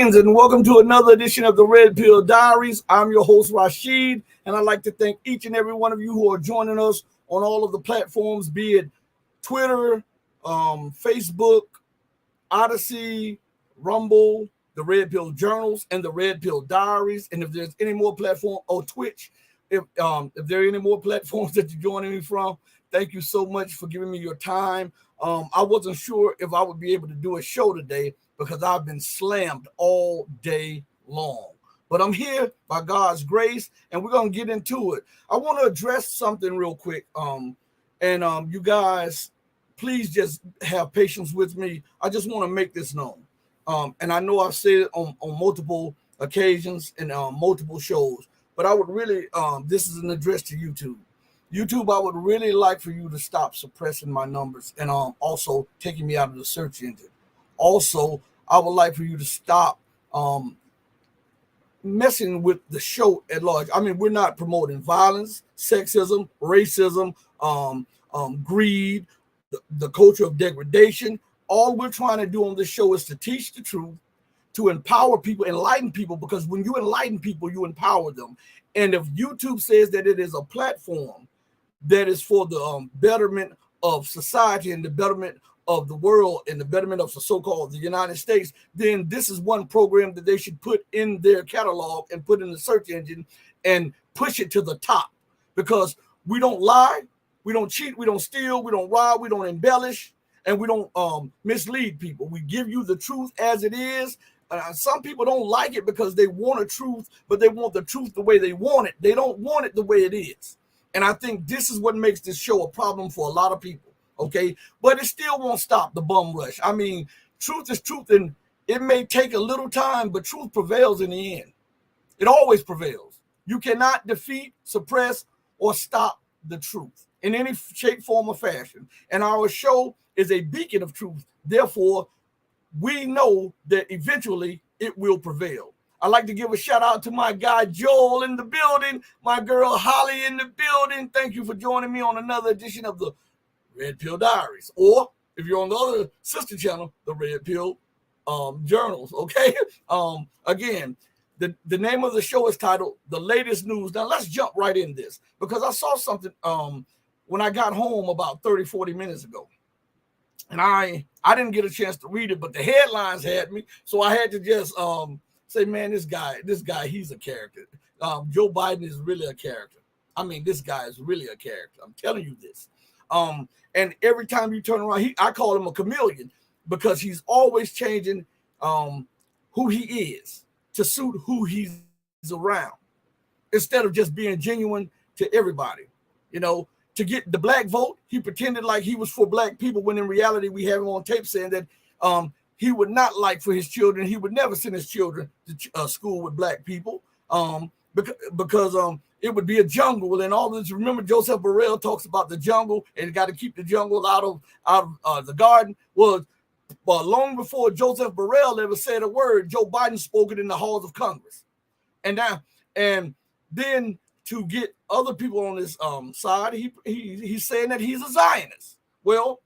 Greetings and welcome to another edition of the Red Pill Diaries. I'm your host, Rashid, and I'd like to thank each and every one of you who are joining us on all of the platforms, be it Twitter, Facebook, Odyssey, Rumble, the Red Pill Journals, and the Red Pill Diaries. And if there's any more platform or Twitch, if there are any more platforms that you're joining me from, thank you so much for giving me your time. I wasn't sure if I would be able to do a show today because I've been slammed all day long. But I'm here by God's grace, and we're going to get into it. I want to address something real quick. You guys, please just have patience with me. I just want to make this known. And I know I've said it on multiple occasions and multiple shows, but I would really, this is an address to YouTube. YouTube, I would really like for you to stop suppressing my numbers and also taking me out of the search engine. Also, I would like for you to stop messing with the show at large. I mean, we're not promoting violence, sexism, racism, greed, the culture of degradation. All we're trying to do on this show is to teach the truth, to empower people, enlighten people, because when you enlighten people, you empower them. And if YouTube says that it is a platform that is for the betterment of society and the betterment of the world and the betterment of the so-called the United States, then this is one program that they should put in their catalog and put in the search engine and push it to the top, because we don't lie, we don't cheat, we don't steal, we don't rob, we don't embellish, and we don't mislead people. We give you the truth as it is. Some people don't like it because they want a truth, but they want the truth the way they want it. They don't want it the way it is. And I think this is what makes this show a problem for a lot of people. Okay, but it still won't stop the bum rush. I mean, truth is truth, and it may take a little time, but truth prevails in the end. It always prevails. You cannot defeat, suppress, or stop the truth in any shape, form, or fashion. And our show is a beacon of truth. Therefore, we know that eventually it will prevail. I'd like to give a shout out to my guy Joel in the building, my girl Holly in the building. Thank you for joining me on another edition of the Red Pill Diaries, or if you're on the other sister channel, the Red Pill Journals. Okay. Again, the name of the show is titled The Latest News. Now let's jump right in this, because I saw something when I got home about 30-40 minutes ago, and I didn't get a chance to read it, but the headlines had me, so I had to just say, man, this guy, he's a character. Joe Biden is really a character. I mean, this guy is really a character. I'm telling you this. And every time you turn around, I call him a chameleon, because he's always changing who he is to suit who he's around, instead of just being genuine to everybody. You know, to get the black vote, he pretended like he was for black people, when in reality we have him on tape saying that he would not like for his children. He would never send his children to school with black people because it would be a jungle and all this. Remember, Joseph Borrell talks about the jungle and got to keep the jungle out of the garden. Well, long before Joseph Borrell ever said a word, Joe Biden spoke it in the halls of Congress. And then to get other people on his side, he's saying that he's a Zionist. Well,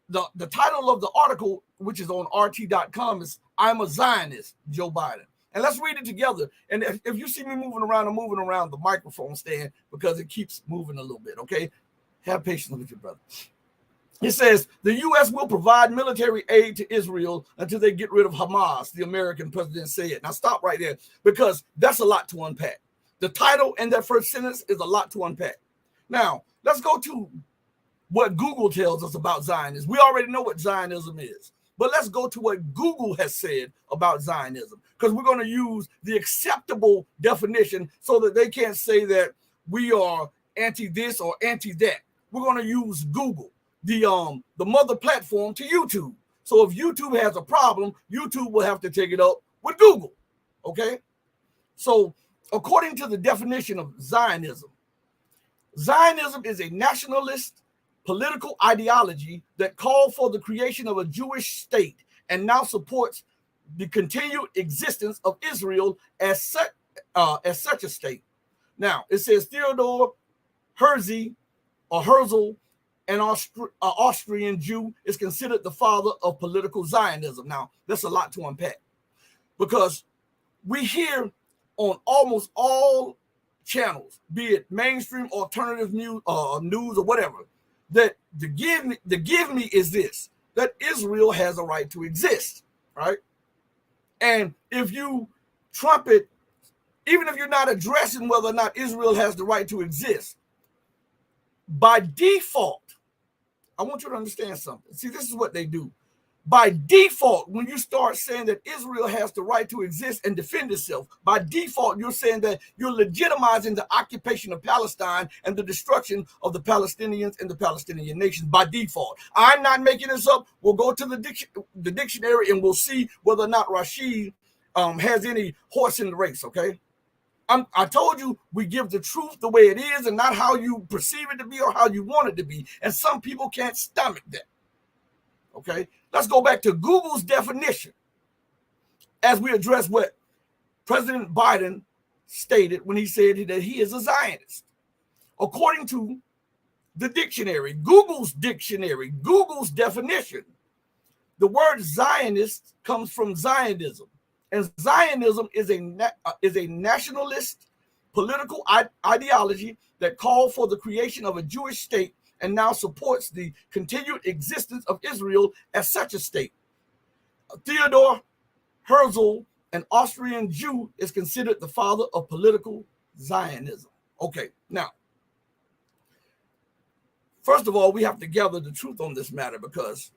the title of the article, which is on RT.com, is "I'm a Zionist, Joe Biden." And let's read it together. And if you see me moving around, I'm moving around the microphone stand because it keeps moving a little bit, okay? Have patience with your brother. It says, the U.S. will provide military aid to Israel until they get rid of Hamas, the American president said. Now stop right there, because that's a lot to unpack. The title and that first sentence is a lot to unpack. Now, let's go to what Google tells us about Zionism. We already know what Zionism is. But let's go to what Google has said about Zionism, because we're going to use the acceptable definition so that they can't say that we are anti this or anti that. We're going to use Google, the mother platform to YouTube. So if YouTube has a problem, YouTube will have to take it up with Google. Okay? So according to the definition of Zionism, Zionism is a nationalist political ideology that called for the creation of a Jewish state and now supports the continued existence of Israel as such a state. Now, it says Theodore Herzl, an Austrian Jew, is considered the father of political Zionism. Now, that's a lot to unpack. because we hear on almost all channels, be it mainstream, alternative news or whatever, that the give me is this, that Israel has a right to exist, right? And if you trumpet, even if you're not addressing whether or not Israel has the right to exist, by default, I want you to understand something. See, this is what they do. By default, when you start saying that Israel has the right to exist and defend itself, by default, you're saying that you're legitimizing the occupation of Palestine and the destruction of the Palestinians and the Palestinian nation by default. I'm not making this up. We'll go to the dictionary and we'll see whether or not Rashid has any horse in the race, okay? I told you we give the truth the way it is and not how you perceive it to be or how you want it to be. And some people can't stomach that. Okay, let's go back to Google's definition as we address what President Biden stated when he said that he is a Zionist. According to the dictionary, Google's definition, the word Zionist comes from Zionism. And Zionism is a nationalist political ideology that called for the creation of a Jewish state and now supports the continued existence of Israel as such a state. Theodor Herzl, an Austrian Jew, is considered the father of political Zionism. Okay, now, first of all, we have to gather the truth on this matter, because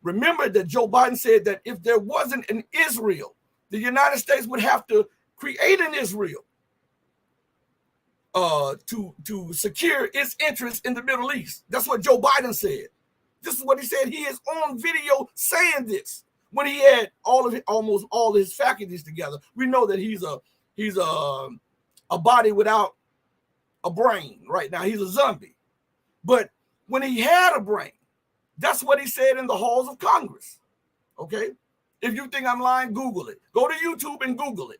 remember that Joe Biden said that if there wasn't an Israel, the United States would have to create an Israel to secure its interests in the Middle East. That's what Joe Biden said. This is what he said. He is on video saying this when he had almost all his faculties together. We know that he's a body without a brain right now. He's a zombie. But when he had a brain, that's what he said in the halls of Congress. Okay? If you think I'm lying, Google it. Go to YouTube and Google it.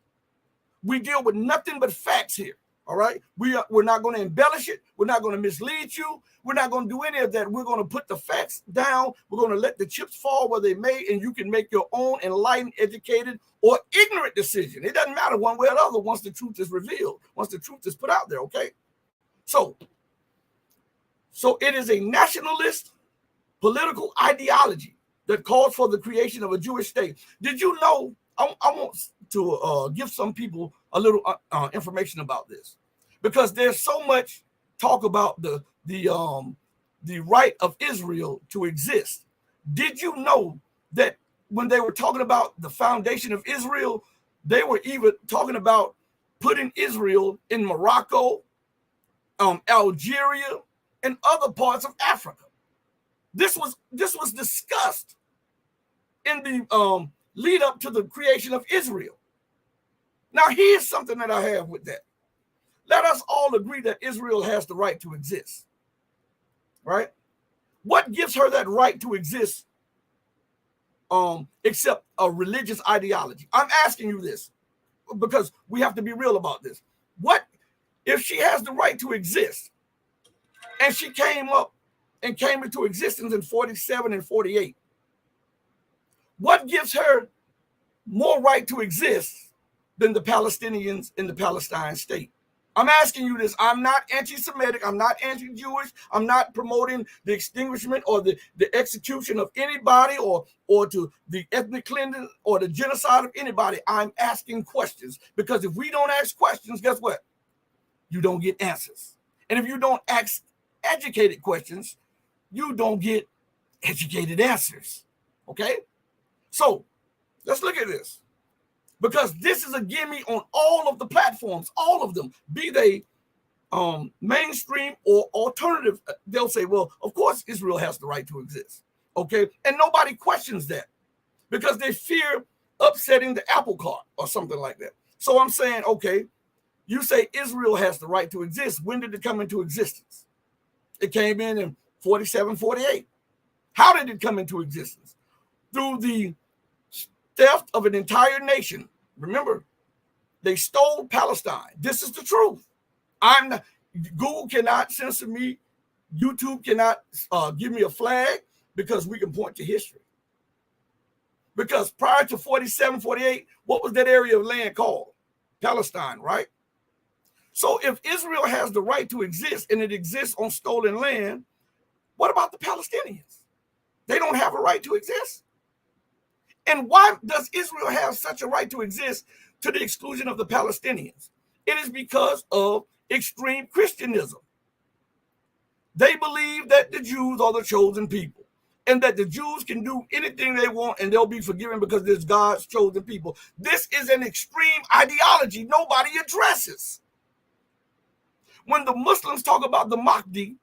We deal with nothing but facts here. All right. We're not going to embellish it. We're not going to mislead you. We're not going to do any of that. We're going to put the facts down. We're going to let the chips fall where they may, and you can make your own enlightened, educated, or ignorant decision. It doesn't matter one way or the other once the truth is revealed, once the truth is put out there. Okay. So it is a nationalist political ideology that calls for the creation of a Jewish state. Did you know? I want to give some people a little information about this, because there's so much talk about the right of Israel to exist. Did you know that when they were talking about the foundation of Israel, they were even talking about putting Israel in Morocco, Algeria, and other parts of Africa? This was discussed in the lead up to the creation of Israel. Now, here's something that I have with that. Let us all agree that Israel has the right to exist, right? What gives her that right to exist except a religious ideology? I'm asking you this because we have to be real about this. What if she has the right to exist and she came into existence in 47 and 48? What gives her more right to exist than the Palestinians in the Palestine state? I'm asking you this. I'm not anti-Semitic. I'm not anti-Jewish. I'm not promoting the extinguishment or the execution of anybody or to the ethnic cleansing or the genocide of anybody. I'm asking questions, because if we don't ask questions, guess what? You don't get answers. And if you don't ask educated questions, you don't get educated answers. Okay? So let's look at this, because this is a gimme on all of the platforms, all of them, be they mainstream or alternative. They'll say, well, of course, Israel has the right to exist. Okay. And nobody questions that because they fear upsetting the apple cart or something like that. So I'm saying, okay, you say Israel has the right to exist. When did it come into existence? It came in 47, 48. How did it come into existence? Through the theft of an entire nation. Remember, they stole Palestine. This is the truth. Google cannot censor me. YouTube cannot give me a flag, because we can point to history. Because prior to 47, 48, what was that area of land called? Palestine, right? So if Israel has the right to exist and it exists on stolen land, what about the Palestinians? They don't have a right to exist. And why does Israel have such a right to exist to the exclusion of the Palestinians? It is because of extreme Christianism. They believe that the Jews are the chosen people and that the Jews can do anything they want and they'll be forgiven because it's God's chosen people. This is an extreme ideology nobody addresses. When the Muslims talk about the Mahdi,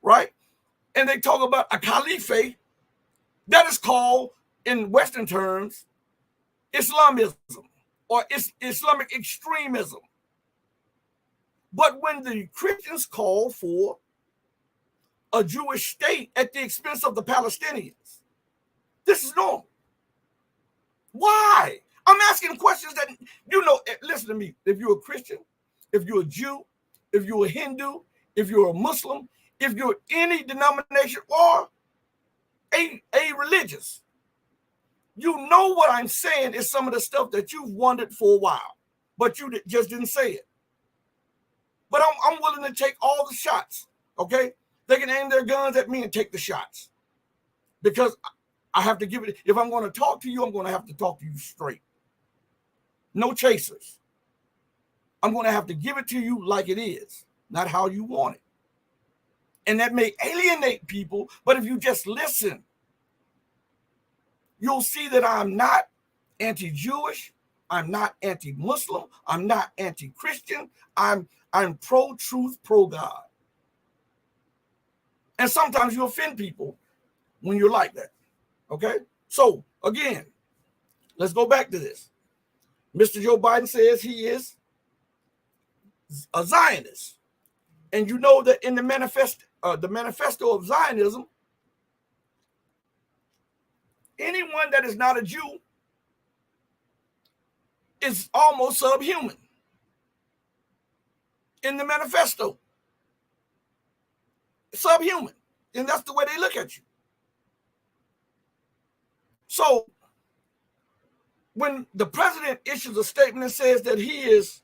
right, and they talk about a caliphate, that is called, in Western terms, Islamism or Islamic extremism. But when the Christians call for a Jewish state at the expense of the Palestinians, this is normal. Why? I'm asking questions that, listen to me. If you're a Christian, if you're a Jew, if you're a Hindu, if you're a Muslim, if you're any denomination or a religious, you know what I'm saying is some of the stuff that you've wondered for a while, but you just didn't say it. But I'm willing to take all the shots, okay? They can aim their guns at me and take the shots because I have to give it. If I'm going to talk to you, I'm going to have to talk to you straight. No chasers. I'm going to have to give it to you like it is, not how you want it. And that may alienate people, but if you just listen, you'll see that I'm not anti-Jewish. I'm not anti-Muslim. I'm not anti-Christian. I'm pro-truth, pro-God. And sometimes you offend people when you're like that. Okay? So, again, let's go back to this. Mr. Joe Biden says he is a Zionist. And you know that in the manifesto of Zionism, anyone that is not a Jew is almost subhuman. In the manifesto, subhuman. And that's the way they look at you. So when the president issues a statement and says that he is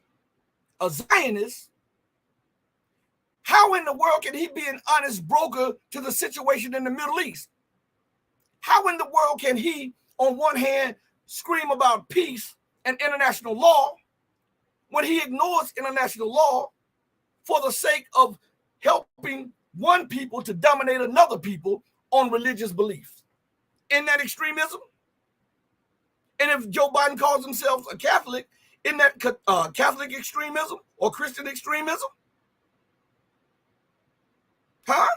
a Zionist, how in the world can he be an honest broker to the situation in the Middle East? How in the world can he, on one hand, scream about peace and international law when he ignores international law for the sake of helping one people to dominate another people on religious beliefs? Isn't that extremism? And if Joe Biden calls himself a Catholic, isn't that Catholic extremism or Christian extremism? Huh?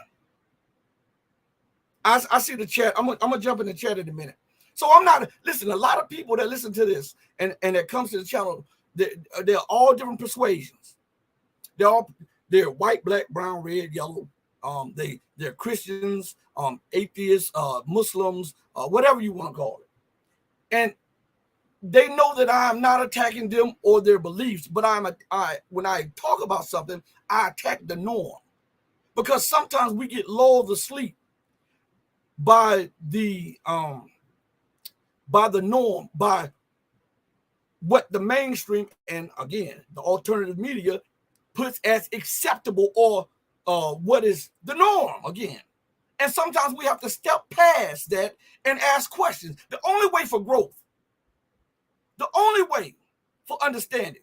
I see the chat. I'm gonna jump in the chat in a minute. So I'm not, listen, a lot of people that listen to this and that comes to the channel, they're all different persuasions. They're white, black, brown, red, yellow. They're Christians, atheists, Muslims, whatever you want to call it. And they know that I'm not attacking them or their beliefs, but when I talk about something, I attack the norm. Because sometimes we get lulled to sleep by the norm, by what the mainstream and again the alternative media puts as acceptable or what is the norm again. And sometimes we have to step past that and ask questions. The only way for growth, the only way for understanding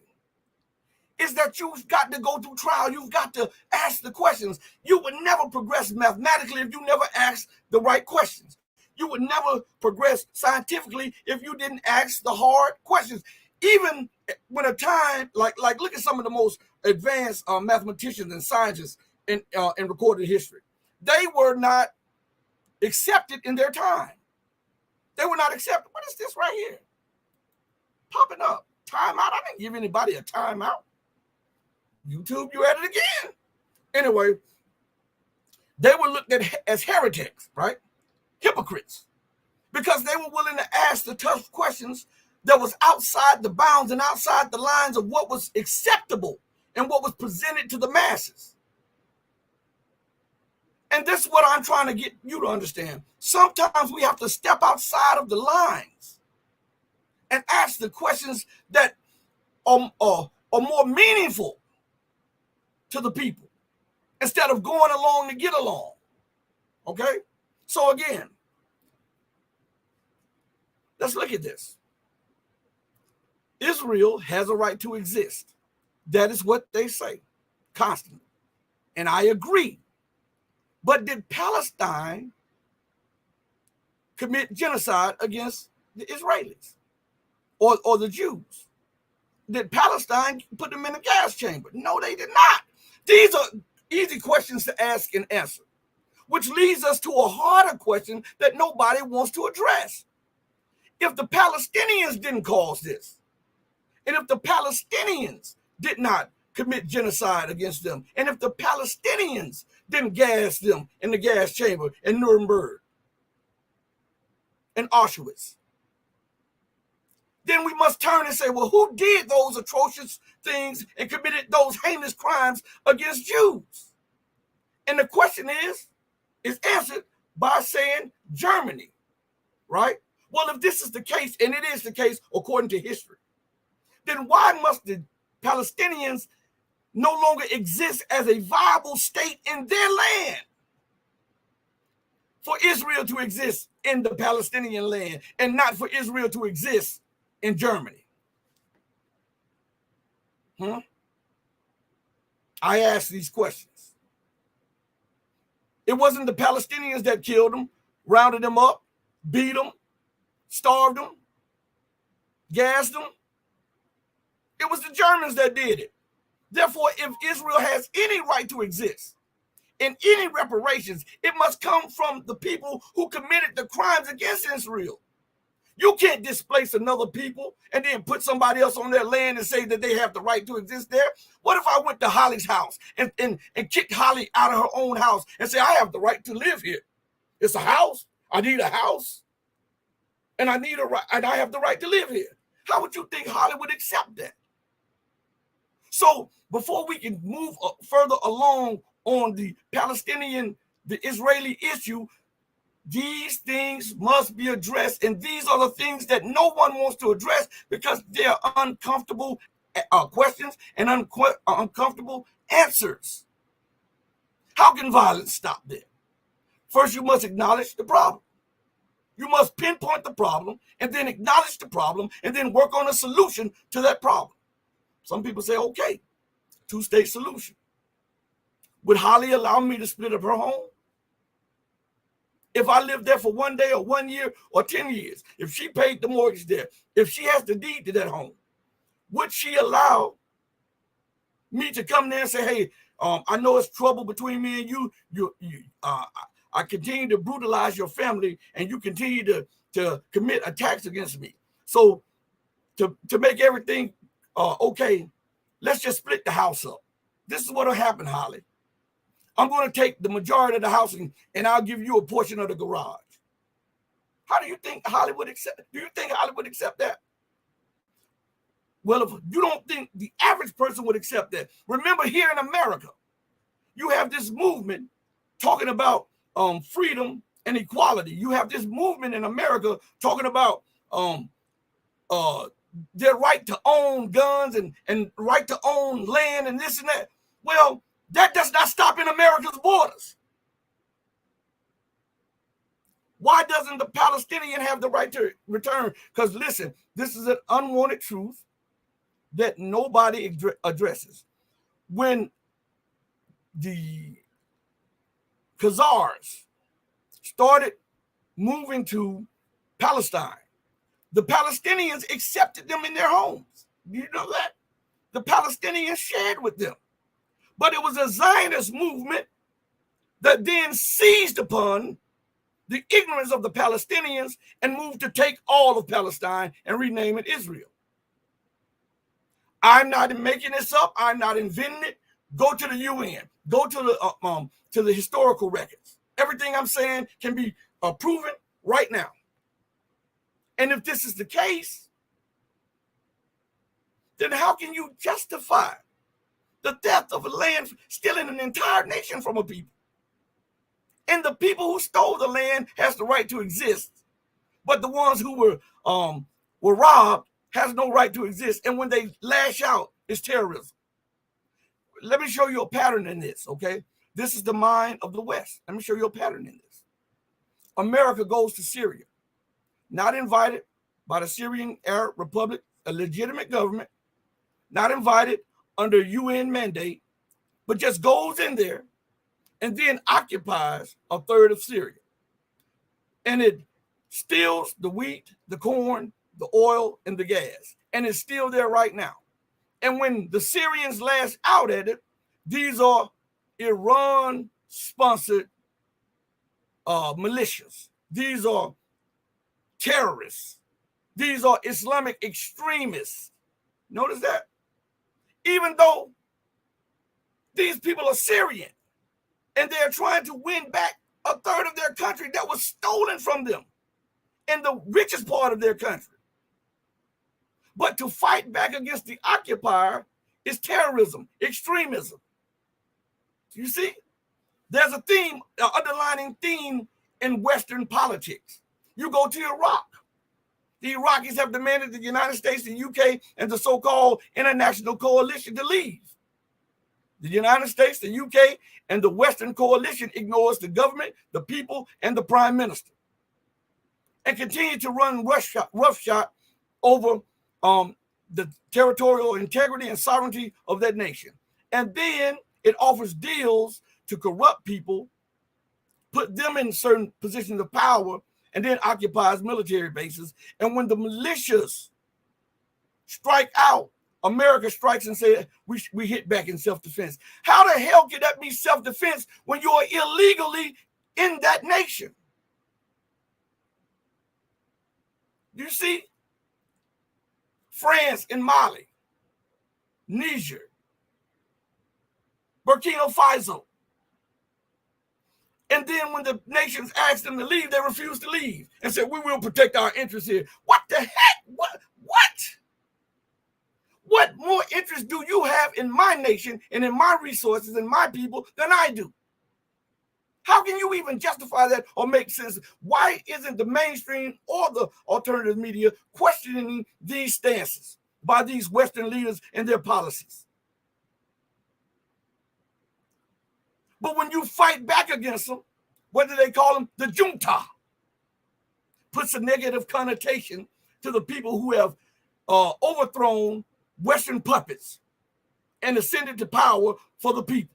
is that you've got to go through trial. You've got to ask the questions. You would never progress mathematically if you never asked the right questions. You would never progress scientifically if you didn't ask the hard questions. Even when a time, like look at some of the most advanced mathematicians and scientists in recorded history. They were not accepted in their time. They were not accepted. What is this right here? Popping up. Timeout. I didn't give anybody a timeout. YouTube, you at it again. Anyway, they were looked at as heretics, right? Hypocrites. Because they were willing to ask the tough questions that was outside the bounds and outside the lines of what was acceptable and what was presented to the masses. And this is what I'm trying to get you to understand. Sometimes we have to step outside of the lines and ask the questions that are more meaningful to the people instead of going along to get along. Okay? So again, let's look at this. Israel has a right to exist. That is what they say constantly. And I agree. But did Palestine commit genocide against the Israelis or the Jews? Did Palestine put them in a gas chamber? No, they did not. These are easy questions to ask and answer, which leads us to a harder question that nobody wants to address. If the Palestinians didn't cause this, and if the Palestinians did not commit genocide against them, and if the Palestinians didn't gas them in the gas chamber in Nuremberg and Auschwitz, then we must turn and say, well, who did those atrocious things and committed those heinous crimes against Jews? And the question is answered by saying Germany, right? Well, if this is the case, and it is the case according to history, then why must the Palestinians no longer exist as a viable state in their land for Israel to exist in the Palestinian land and not for Israel to exist in Germany? I ask these questions. It wasn't the Palestinians that killed them, rounded them up, beat them, starved them, gassed them. It was the Germans that did it. Therefore, if Israel has any right to exist in any reparations, it must come from the people who committed the crimes against Israel. You can't displace another people and then put somebody else on their land and say that they have the right to exist there. What if I went to Holly's house and kicked Holly out of her own house and say, I have the right to live here? It's a house. I need a house. And I have the right to live here. How would you think Holly would accept that? So before we can move further along on the Israeli issue, these things must be addressed. And these are the things that no one wants to address because they are uncomfortable questions and uncomfortable answers. How can violence stop there? First, you must acknowledge the problem. You must pinpoint the problem and then acknowledge the problem and then work on a solution to that problem. Some people say, okay, two-state solution. Would Holly allow me to split up her home? If I lived there for 1 day or 1 year or 10 years, if she paid the mortgage there, if she has the deed to that home, would she allow me to come there and say, hey, I know it's trouble between me and you. I continue to brutalize your family and you continue to commit attacks against me. So to make everything okay, let's just split the house up. This is what will happen, Holly. I'm going to take the majority of the house and I'll give you a portion of the garage. How do you think Holly would accept? Do you think Holly would accept that? Well, if you don't think the average person would accept that, remember here in America, you have this movement talking about freedom and equality. You have this movement in America talking about their right to own guns and right to own land and this and that. Well, that does not stop in America's borders. Why doesn't the Palestinian have the right to return? Because listen, this is an unwanted truth that nobody addresses. When the Khazars started moving to Palestine, the Palestinians accepted them in their homes. Do you know that? The Palestinians shared with them. But it was a Zionist movement that then seized upon the ignorance of the Palestinians and moved to take all of Palestine and rename it Israel. I'm not making this up. I'm not inventing it. Go to the UN. Go to the historical records. Everything I'm saying can be proven right now. And if this is the case, then how can you justify the theft of a land, stealing an entire nation from a people? And the people who stole the land has the right to exist, but the ones who were robbed has no right to exist. And when they lash out, it's terrorism. Let me show you a pattern in this, okay? This is the mind of the West. Let me show you a pattern in this. America goes to Syria, not invited by the Syrian Arab Republic, a legitimate government, not invited under UN mandate, but just goes in there and then occupies a third of Syria. And it steals the wheat, the corn, the oil, and the gas. And it's still there right now. And when the Syrians lash out at it, these are Iran-sponsored militias. These are terrorists. These are Islamic extremists. Notice that? Even though these people are Syrian and they're trying to win back a third of their country that was stolen from them in the richest part of their country. But to fight back against the occupier is terrorism, extremism. You see, there's a theme, an underlining theme in Western politics. You go to Iraq. The Iraqis have demanded the United States, the UK, and the so-called international coalition to leave. The United States, the UK, and the Western coalition ignores the government, the people, and the prime minister, and continue to run roughshod over the territorial integrity and sovereignty of that nation. And then it offers deals to corrupt people, put them in certain positions of power, and then occupies military bases. And when the militias strike out, America strikes and says, we hit back in self-defense. How the hell can that be self-defense when you are illegally in that nation? You see, France and Mali, Niger, Burkina Faso. And then when the nations asked them to leave, they refused to leave and said, we will protect our interests here. What the heck? What? What more interest do you have in my nation and in my resources and my people than I do? How can you even justify that or make sense? Why isn't the mainstream or the alternative media questioning these stances by these Western leaders and their policies? But when you fight back against them, what do they call them? The junta. Puts a negative connotation to the people who have overthrown Western puppets and ascended to power for the people,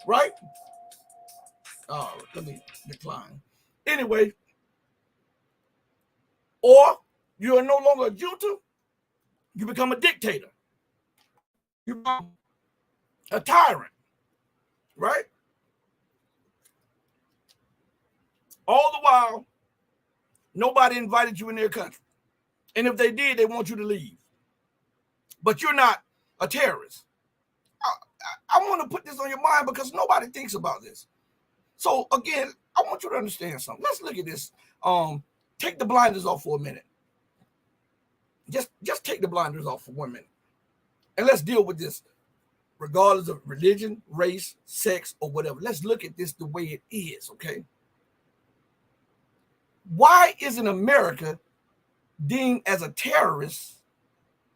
right? Oh, let me decline. Anyway, or you are no longer a junta, you become a dictator. You become a tyrant, right? All the while, nobody invited you in their country. And if they did, they want you to leave. But you're not a terrorist. I want to put this on your mind because nobody thinks about this. So again, I want you to understand something. Let's look at this. Take the blinders off for a minute. Just take the blinders off for 1 minute. And let's deal with this regardless of religion, race, sex, or whatever. Let's look at this the way it is, okay? Why isn't America deemed as a terrorist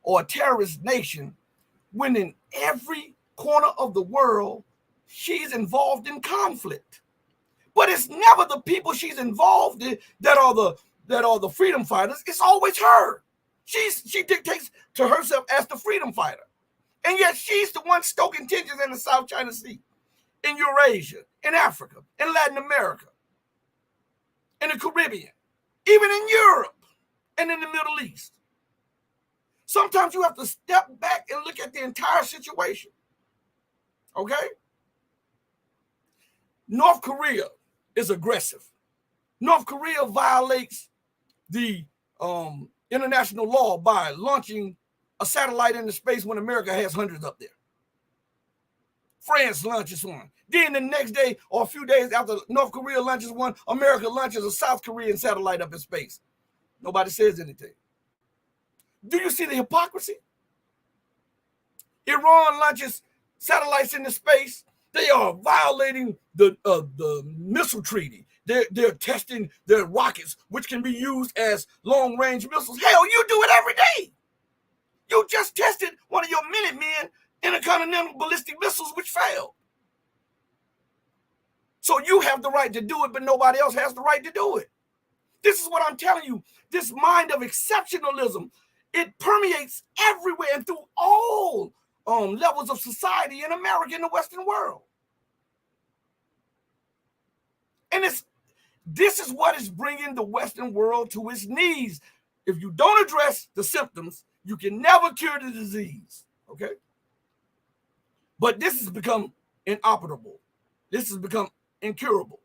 or a terrorist nation when in every corner of the world she's involved in conflict? But it's never the people she's involved in that are the freedom fighters. It's always her. She dictates to herself as the freedom fighter. And yet she's the one stoking tensions in the South China Sea, in Eurasia, in Africa, in Latin America, in the Caribbean, even in Europe and in the Middle East. Sometimes you have to step back and look at the entire situation. Okay? North Korea is aggressive. North Korea violates the international law by launching a satellite into space when America has hundreds up there. France launches one. Then the next day or a few days after North Korea launches one, America launches a South Korean satellite up in space. Nobody says anything. Do you see the hypocrisy? Iran launches satellites into space, They are violating the missile treaty. They're testing their rockets, which can be used as long-range missiles. Hell, you do it every day. You just tested one of your Minutemen intercontinental ballistic missiles, which failed. So you have the right to do it, but nobody else has the right to do it. This is what I'm telling you. This mind of exceptionalism, it permeates everywhere and through all levels of society in America and the Western world. And this is what is bringing the Western world to its knees. If you don't address the symptoms, you can never cure the disease, okay? But this has become inoperable. This has become incurable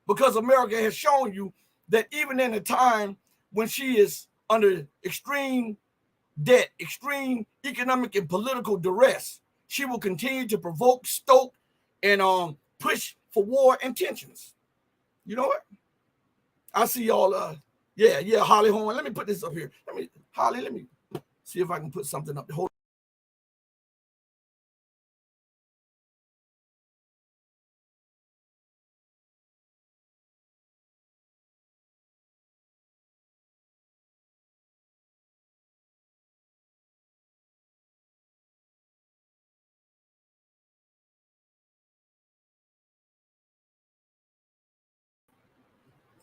because America has shown you that even in a time when she is under extreme debt, extreme economic and political duress, she will continue to provoke, stoke, and push for war and tensions. You know what? I see y'all. Yeah, Holly Horn. Let me put this up here. Holly, let me see if I can put something up.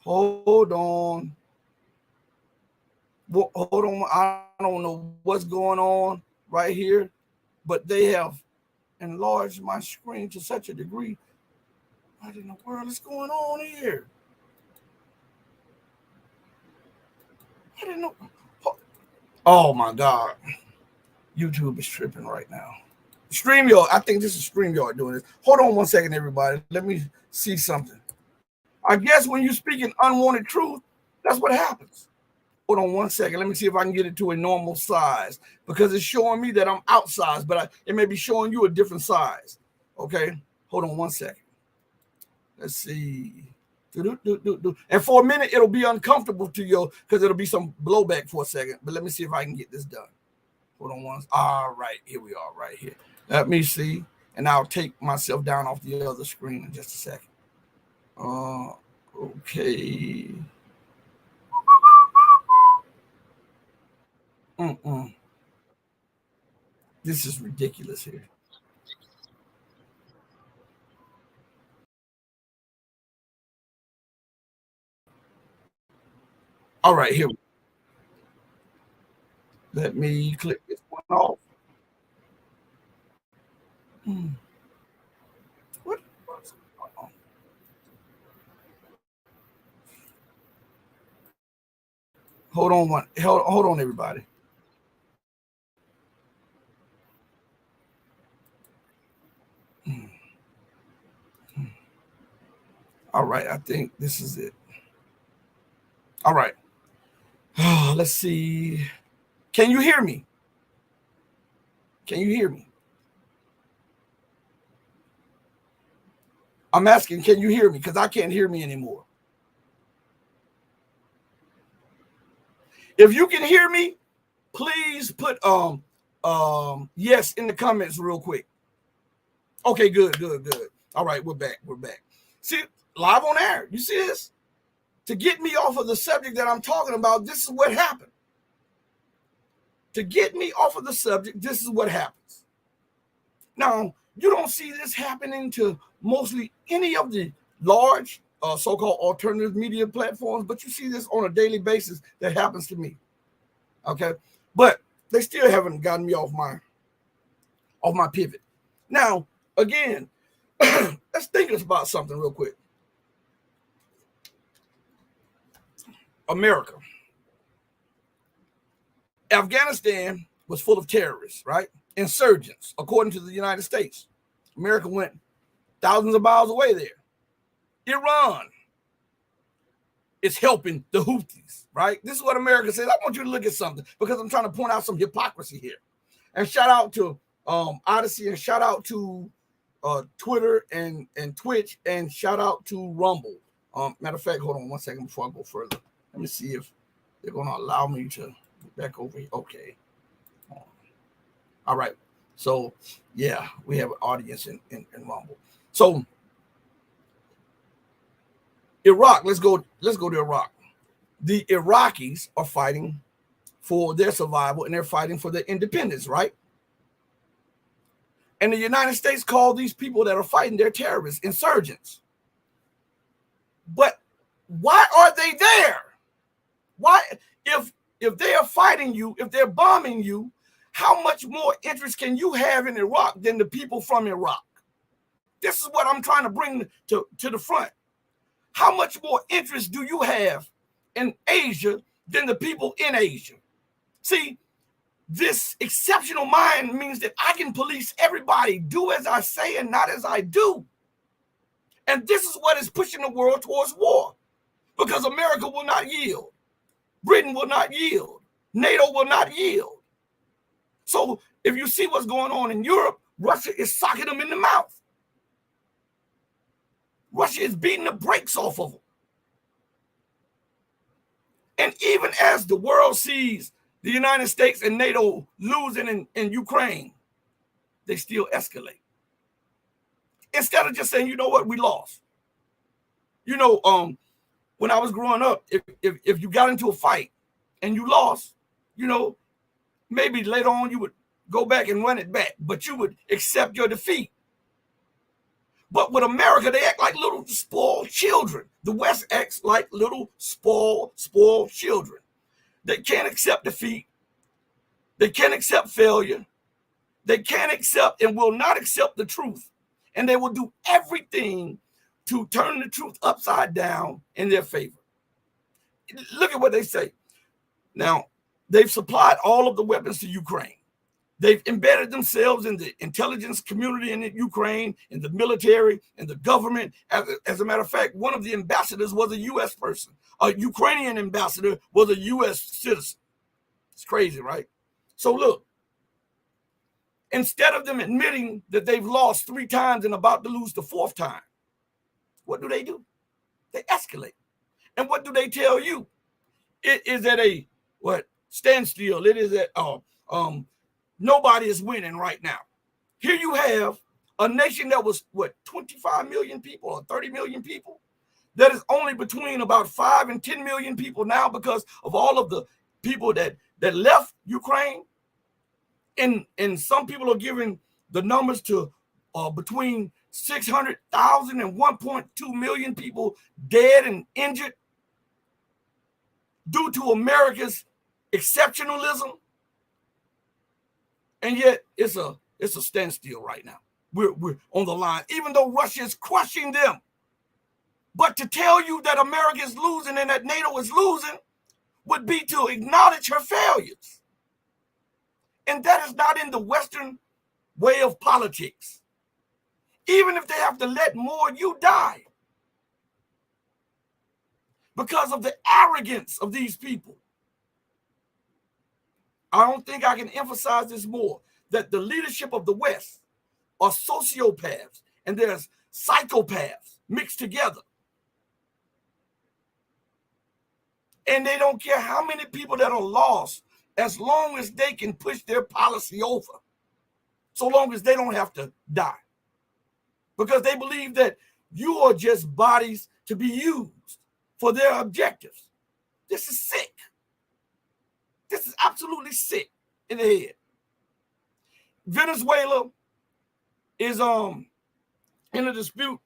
Hold on. Hold on. I don't know what's going on right here, but they have enlarged my screen to such a degree. What in the world is going on here? I didn't know. Oh my God. YouTube is tripping right now. StreamYard, I think this is StreamYard doing this. Hold on one second, everybody. Let me see something. I guess when you speak an unwanted truth, that's what happens. Hold on one second. Let me see if I can get it to a normal size because it's showing me that I'm outsized, but it may be showing you a different size. Okay. Hold on one second. Let's see. And for a minute, it'll be uncomfortable to you because it'll be some blowback for a second. But let me see if I can get this done. Hold on one. All right. Here we are right here. Let me see. And I'll take myself down off the other screen in just a second. Okay. This is ridiculous here. All right, here. Let me click this one off. What? Hold on one. Hold on, everybody. All right, I think this is it. All right. Let's see. Can you hear me? Can you hear me? I'm asking, can you hear me? Because I can't hear me anymore. If you can hear me, please put yes in the comments real quick. Okay, good. All right, we're back. See, live on air. You see this? To get me off of the subject that I'm talking about, this is what happened. To get me off of the subject, this is what happens. Now, you don't see this happening to mostly any of the large so-called alternative media platforms, but you see this on a daily basis that happens to me. Okay, but they still haven't gotten me off my pivot. Now, again, let's think about something real quick. America. Afghanistan was full of terrorists, right? Insurgents, according to the United States. America went thousands of miles away there. Iran is helping the Houthis, right? This is what America says. I want you to look at something because I'm trying to point out some hypocrisy here. And shout out to Odyssey, and shout out to Twitter and Twitch, and shout out to Rumble. Matter of fact, hold on one second before I go further. Let me see if they're going to allow me to get back over here. Okay. All right. So yeah, we have an audience in Rumble. So Iraq, let's go to Iraq. The Iraqis are fighting for their survival and they're fighting for their independence, right? And the United States call these people that are fighting, they're terrorists, insurgents. But why are they there? Why, if they are fighting you, if they're bombing you, how much more interest can you have in Iraq than the people from Iraq? This is what I'm trying to bring to the front. How much more interest do you have in Asia than the people in Asia? See, this exceptional mind means that I can police everybody, do as I say and not as I do. And this is what is pushing the world towards war, because America will not yield. Britain will not yield. NATO will not yield. So if you see what's going on in Europe, Russia is socking them in the mouth. Russia is beating the brakes off of them. And even as the world sees the United States and NATO losing in Ukraine, they still escalate. Instead of just saying, you know what, we lost. You know, when I was growing up, if you got into a fight and you lost, you know, maybe later on you would go back and run it back, but you would accept your defeat. But with America, they act like little spoiled children. The West acts like little spoiled children. They can't accept defeat. They can't accept failure. They can't accept and will not accept the truth. And they will do everything to turn the truth upside down in their favor. Look at what they say. Now, they've supplied all of the weapons to Ukraine. They've embedded themselves in the intelligence community in Ukraine, in the military, in the government. As a matter of fact, one of the ambassadors was a U.S. person. A Ukrainian ambassador was a U.S. citizen. It's crazy, right? So look, instead of them admitting that they've lost 3 times and about to lose the 4th time, what do? They escalate. And what do they tell you? It is at a standstill. It is at nobody is winning right now. Here you have a nation that was 25 million people or 30 million people, that is only between about 5 and 10 million people now because of all of the people that left Ukraine. And some people are giving the numbers to between 600,000 and 1.2 million people dead and injured due to America's exceptionalism. And yet it's a standstill right now. We're on the line, even though Russia is crushing them. But to tell you that America is losing and that NATO is losing would be to acknowledge her failures. And that is not in the Western way of politics. Even if they have to let more of you die because of the arrogance of these people. I don't think I can emphasize this more, that the leadership of the West are sociopaths and there's psychopaths mixed together. And they don't care how many people that are lost as long as they can push their policy over, so long as they don't have to die. Because they believe that you are just bodies to be used for their objectives. This is sick. This is absolutely sick in the head. Venezuela is in a dispute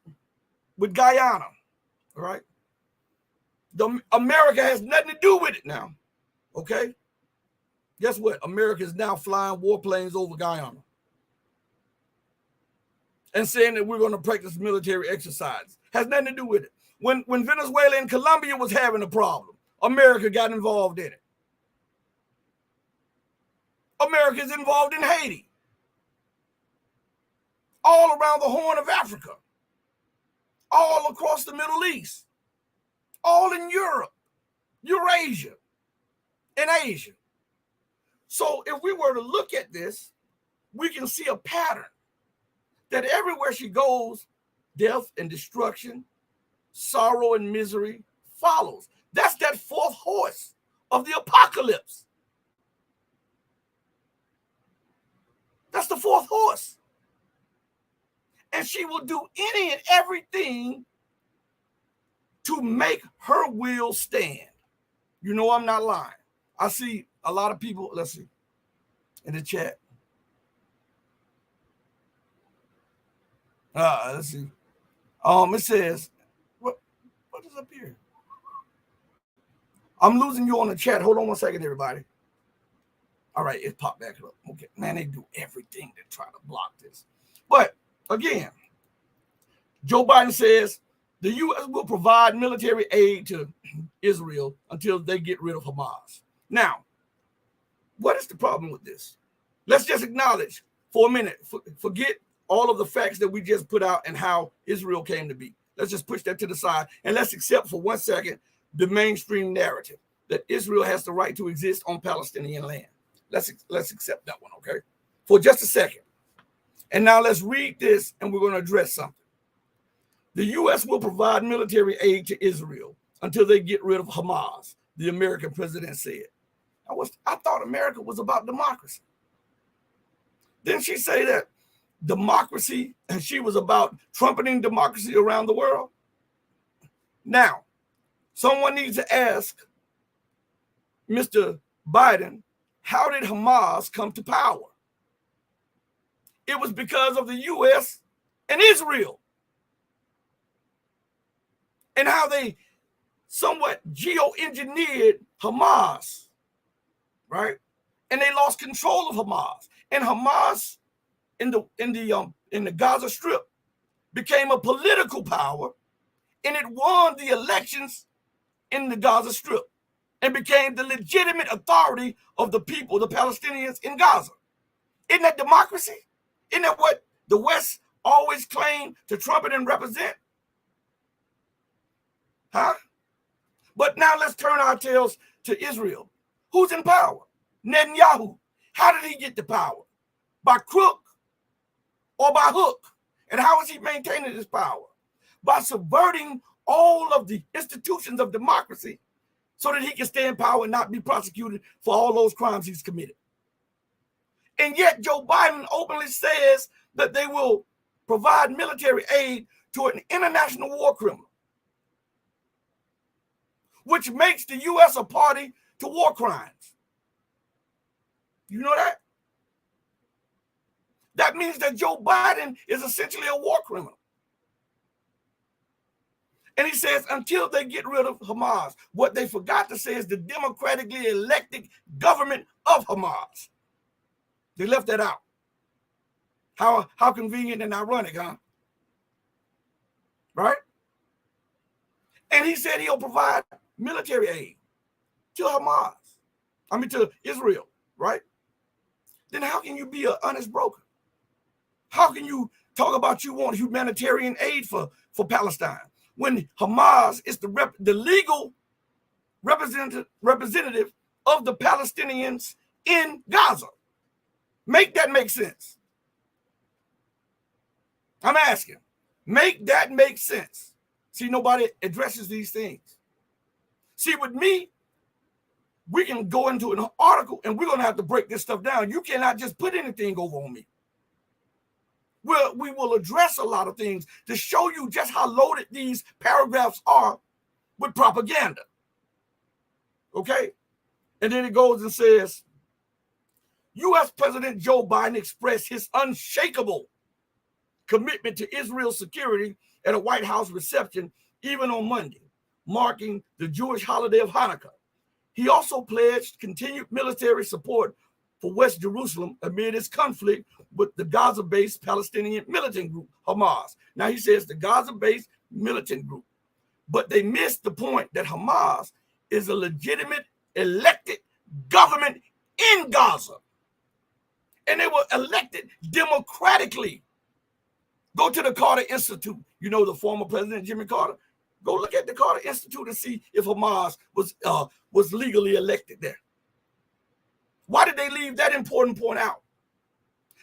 with Guyana, all right? America has nothing to do with it now, okay? Guess what? America is now flying warplanes over Guyana and saying that we're going to practice military exercise. Has nothing to do with it. When Venezuela and Colombia was having a problem, America got involved in it. America is involved in Haiti, all around the Horn of Africa, all across the Middle East, all in Europe, Eurasia, and Asia. So if we were to look at this, we can see a pattern that everywhere she goes, death and destruction, sorrow and misery follows. That's that 4th horse of the apocalypse. That's the fourth horse. And she will do any and everything to make her will stand. You know I'm not lying. I see a lot of people, let's see, in the chat. Let's see. It says, what is up here? I'm losing you on the chat. Hold on one second, everybody. All right, it popped back up. Okay, man, they do everything to try to block this. But again, Joe Biden says the U.S. will provide military aid to Israel until they get rid of Hamas. Now, what is the problem with this? Let's just acknowledge for a minute, forget all of the facts that we just put out and how Israel came to be. Let's just push that to the side and let's accept for 1 second the mainstream narrative that Israel has the right to exist on Palestinian land. Let's accept that one, okay? For just a second. And now let's read this and we're going to address something. The U.S. will provide military aid to Israel until they get rid of Hamas, the American president said. I thought America was about democracy. Didn't she say that democracy, and she was about trumpeting democracy around the world? Now, someone needs to ask Mr. Biden, how did Hamas come to power? It was because of the U.S. and Israel, and how they somewhat geoengineered Hamas, right? And they lost control of Hamas. And Hamas in the Gaza Strip became a political power, and it won the elections in the Gaza Strip and became the legitimate authority of the people, the Palestinians in Gaza. Isn't that democracy? Isn't that what the West always claimed to trumpet and represent? Huh? But now let's turn our tails to Israel. Who's in power? Netanyahu. How did he get the power? By crook or by hook? And how is he maintaining his power? By subverting all of the institutions of democracy so that he can stay in power and not be prosecuted for all those crimes he's committed. And yet Joe Biden openly says that they will provide military aid to an international war criminal, which makes the U.S. a party to war crimes. You know that? That means that Joe Biden is essentially a war criminal. And he says, until they get rid of Hamas, what they forgot to say is the democratically elected government of Hamas. They left that out. How convenient and ironic, huh? Right? And he said he'll provide military aid to Hamas. To Israel, right? Then how can you be an honest broker? How can you talk about you want humanitarian aid for Palestine when Hamas is the legal representative of the Palestinians in Gaza? Make that make sense. I'm asking. Make that make sense. See, nobody addresses these things. See, with me, we can go into an article and we're going to have to break this stuff down. You cannot just put anything over on me. We will address a lot of things to show you just how loaded these paragraphs are with propaganda. Okay? And then it goes and says, U.S. President Joe Biden expressed his unshakable commitment to Israel's security at a White House reception, even on Monday, marking the Jewish holiday of Hanukkah. He also pledged continued military support for West Jerusalem amid its conflict with the Gaza-based Palestinian militant group, Hamas. Now, he says the Gaza-based militant group, but they missed the point that Hamas is a legitimate elected government in Gaza. And they were elected democratically. Go to the Carter Institute. You know, the former President Jimmy Carter. Go look at the Carter Institute and see if Hamas was legally elected there. Why did they leave that important point out?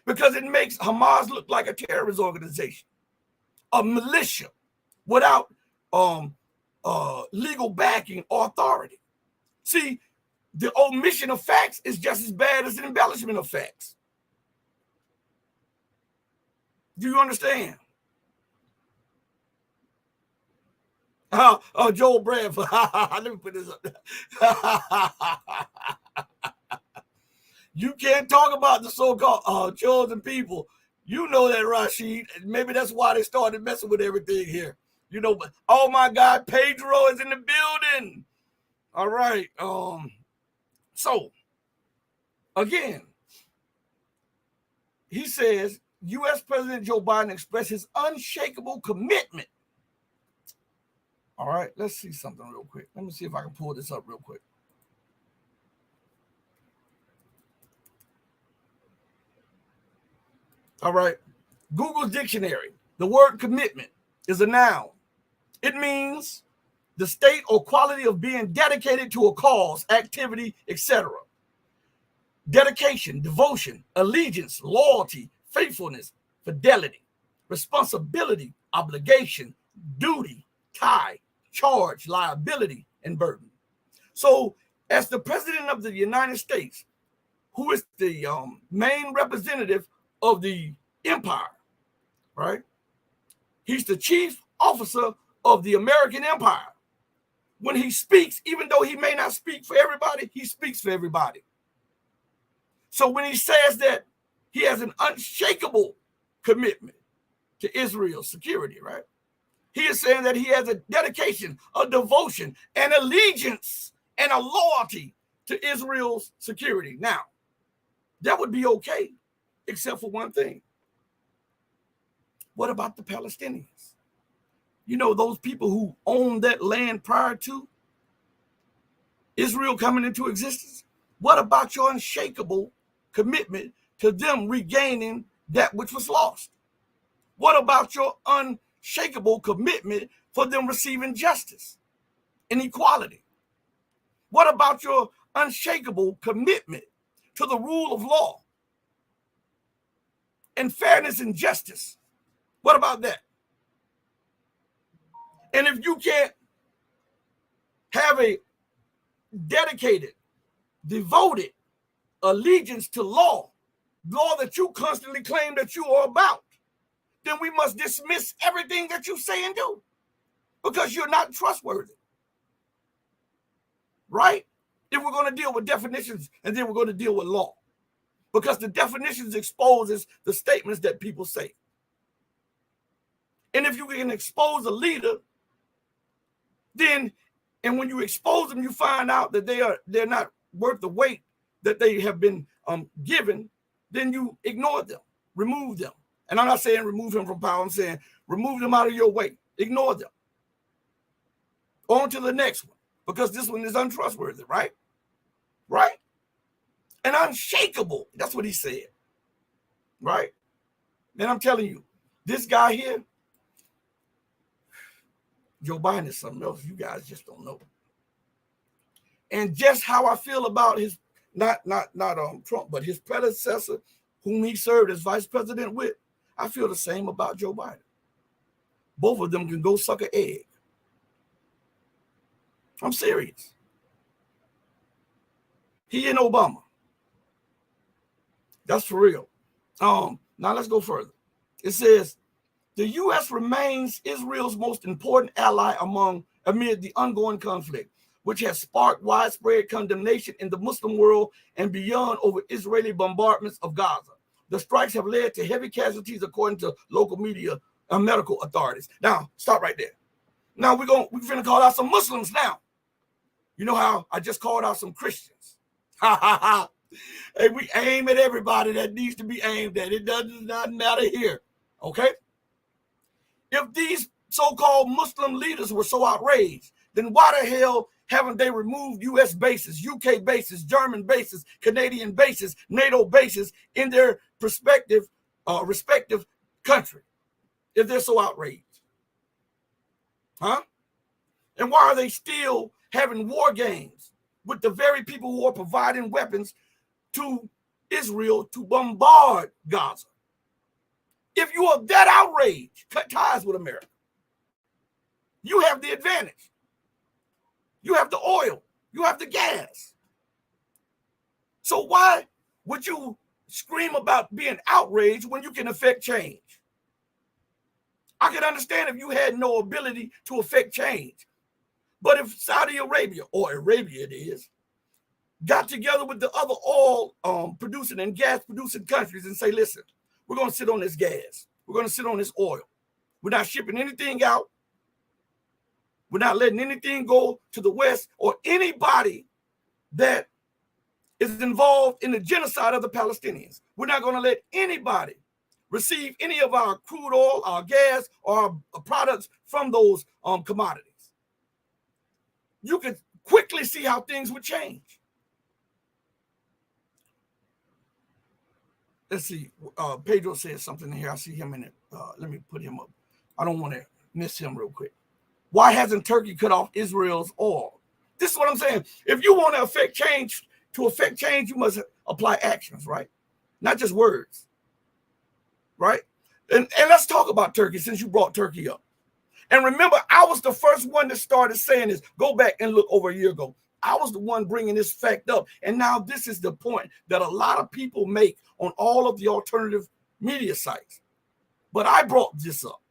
Because it makes Hamas look like a terrorist organization, a militia without legal backing or authority. See, the omission of facts is just as bad as the embellishment of facts. Do you understand? Joel Bradford. Let me put this up there. You can't talk about the so-called chosen people. You know that, Rashid. Maybe that's why they started messing with everything here. You know, but oh my God, Pedro is in the building. All right. So again, he says U.S. President Joe Biden expressed his unshakable commitment. All right, let's see something real quick. Let me see if I can pull this up real quick. All right. Google Dictionary. The word commitment is a noun. It means the state or quality of being dedicated to a cause, activity, etc. Dedication, devotion, allegiance, loyalty, faithfulness, fidelity, responsibility, obligation, duty, tie, charge, liability, and burden. So, as the president of the United States, who is the main representative of the empire, right? He's the chief officer of the American empire. When he speaks, even though he may not speak for everybody, he speaks for everybody. So when he says that he has an unshakable commitment to Israel's security, right? He is saying that he has a dedication, a devotion, an allegiance, and a loyalty to Israel's security. Now, that would be okay, except for one thing. What about the Palestinians? You know, those people who owned that land prior to Israel coming into existence? What about your unshakable commitment to them regaining that which was lost? What about your unshakable commitment for them receiving justice and equality? What about your unshakable commitment to the rule of law and fairness and justice? What about that? And if you can't have a dedicated, devoted allegiance to law that you constantly claim that you are about, then we must dismiss everything that you say and do because you're not trustworthy. Right? If we're going to deal with definitions and then we're going to deal with law, because the definitions exposes the statements that people say. And if you can expose a leader, then, and when you expose them, you find out that they're not worth the weight that they have been given, then you ignore them, remove them. And I'm not saying remove him from power. I'm saying remove them out of your way. Ignore them. On to the next one, because this one is untrustworthy, right? Right? And unshakable. That's what he said. Right? And I'm telling you, this guy here, Joe Biden is something else. You guys just don't know. And just how I feel about his, not Trump, but his predecessor, whom he served as vice president with, I feel the same about Joe Biden. Both of them can go suck an egg. I'm serious. He and Obama. That's for real. Now let's go further. It says, the U.S. remains Israel's most important ally amid the ongoing conflict, which has sparked widespread condemnation in the Muslim world and beyond over Israeli bombardments of Gaza. The strikes have led to heavy casualties, according to local media and medical authorities. Now, stop right there. Now we're finna call out some Muslims now. You know how I just called out some Christians. Ha ha ha. Hey, we aim at everybody that needs to be aimed at. It does not matter here. Okay? If these so-called Muslim leaders were so outraged, then why the hell haven't they removed U.S. bases, UK bases, German bases, Canadian bases, NATO bases in their respective country if they're so outraged? Huh? And why are they still having war games with the very people who are providing weapons to Israel to bombard Gaza? If you are that outraged, cut ties with America. You have the advantage. You have the oil. You have the gas. So why would you scream about being outraged when you can affect change? I could understand if you had no ability to affect change. But if Saudi Arabia, or Arabia it is, got together with the other oil producing and gas producing countries and say, listen, we're going to sit on this gas. We're going to sit on this oil. We're not shipping anything out. We're not letting anything go to the West or anybody that is involved in the genocide of the Palestinians. We're not going to let anybody receive any of our crude oil, our gas, or our products from those commodities. You could quickly see how things would change. Let's see. Pedro says something here. I see him in it. Let me put him up. I don't want to miss him real quick. Why hasn't Turkey cut off Israel's oil? This is what I'm saying. If you want to affect change, you must apply actions, right? Not just words, right? And let's talk about Turkey since you brought Turkey up. And remember, I was the first one that started saying this. Go back and look over a year ago. I was the one bringing this fact up. And now this is the point that a lot of people make on all of the alternative media sites. But I brought this up.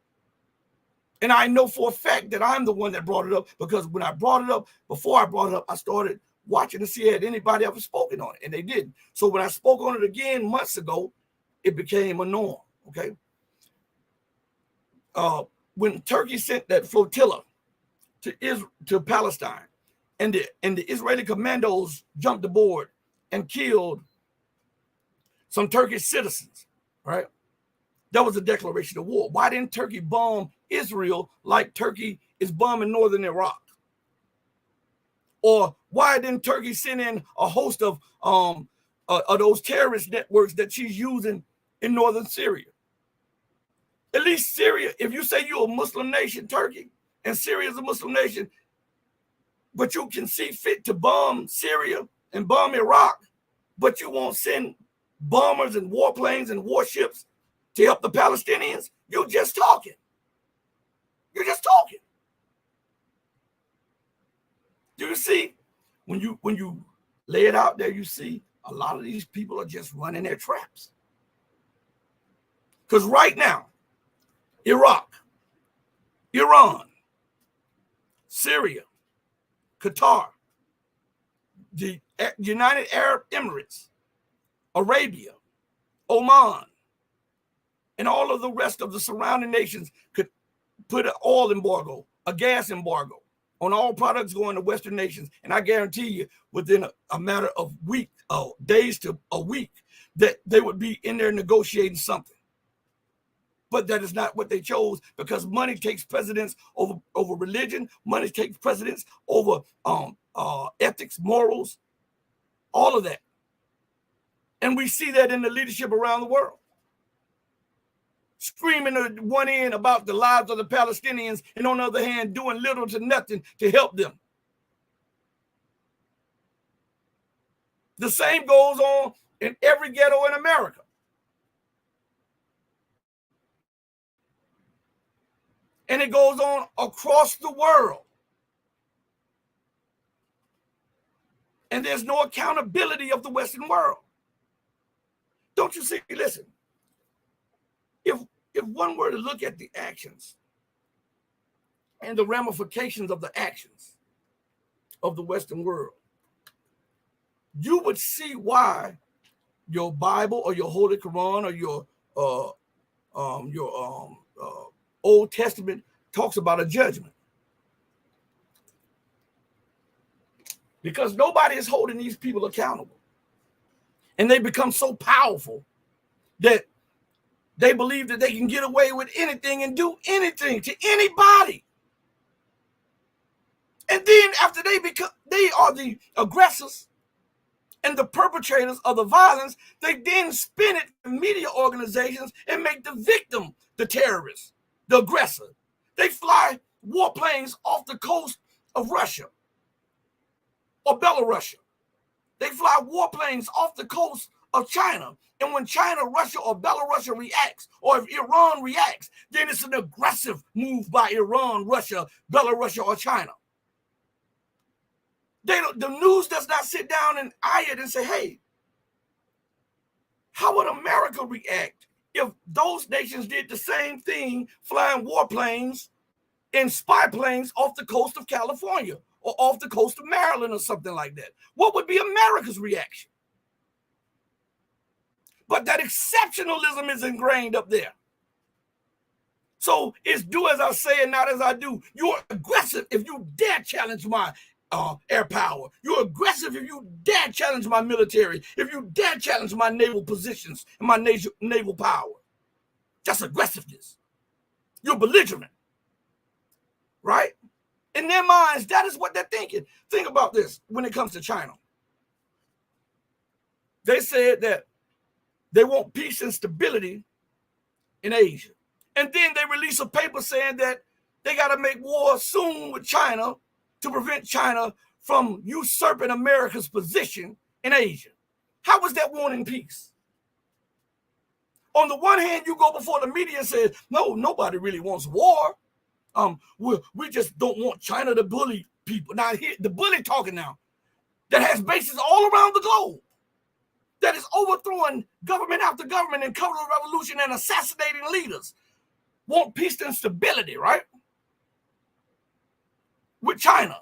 And I know for a fact that I'm the one that brought it up, because when I brought it up, before I brought it up, I started watching to see had anybody ever spoken on it, and they didn't. So when I spoke on it again months ago, it became a norm, okay? When Turkey sent that flotilla to Palestine, and the Israeli commandos jumped aboard and killed some Turkish citizens, right? That was a declaration of war. Why didn't Turkey bomb Israel like Turkey is bombing northern Iraq? Or why didn't Turkey send in a host of those terrorist networks that she's using in northern Syria? At least Syria, if you say you're a Muslim nation, Turkey, and Syria is a Muslim nation, but you can see fit to bomb Syria and bomb Iraq, but you won't send bombers and warplanes and warships to help the Palestinians, you're just talking. You're just talking. Do you see? When you lay it out there, you see a lot of these people are just running their traps. Because right now, Iraq, Iran, Syria, Qatar, the United Arab Emirates, Arabia, Oman, and all of the rest of the surrounding nations could put an oil embargo, a gas embargo on all products going to Western nations. And I guarantee you, within a matter of days to a week, that they would be in there negotiating something. But that is not what they chose, because money takes precedence over religion. Money takes precedence over ethics, morals, all of that. And we see that in the leadership around the world. Screaming at one end about the lives of the Palestinians, and on the other hand, doing little to nothing to help them. The same goes on in every ghetto in America. And it goes on across the world. And there's no accountability of the Western world. Don't you see? Listen, if one were to look at the actions and the ramifications of the actions of the Western world, you would see why your Bible or your Holy Quran or your Old Testament talks about a judgment. Because nobody is holding these people accountable. And they become so powerful that they believe that they can get away with anything and do anything to anybody. And then after they are the aggressors and the perpetrators of the violence, they then spin it to media organizations and make the victim the terrorist, the aggressor. They fly warplanes off the coast of Russia or Belarus. They fly warplanes off the coast of China. And when China, Russia, or Belarus reacts, or if Iran reacts, then it's an aggressive move by Iran, Russia, Belarus, or China. The news does not sit down and eye it and say, hey, how would America react if those nations did the same thing, flying warplanes and spy planes off the coast of California or off the coast of Maryland or something like that? What would be America's reaction? But that exceptionalism is ingrained up there. So it's do as I say and not as I do. You're aggressive if you dare challenge my air power. You're aggressive if you dare challenge my military, if you dare challenge my naval positions and my naval power. That's aggressiveness. You're belligerent, right? In their minds, that is what they're thinking. Think about this when it comes to China. They said that they want peace and stability in Asia. And then they release a paper saying that they got to make war soon with China to prevent China from usurping America's position in Asia. How is that wanting peace? On the one hand, you go before the media and say, no, nobody really wants war. We just don't want China to bully people. Now, here, the bully talking now, that has bases all around the globe, that is overthrowing government after government and counter-revolution and assassinating leaders, want peace and stability, right? With China.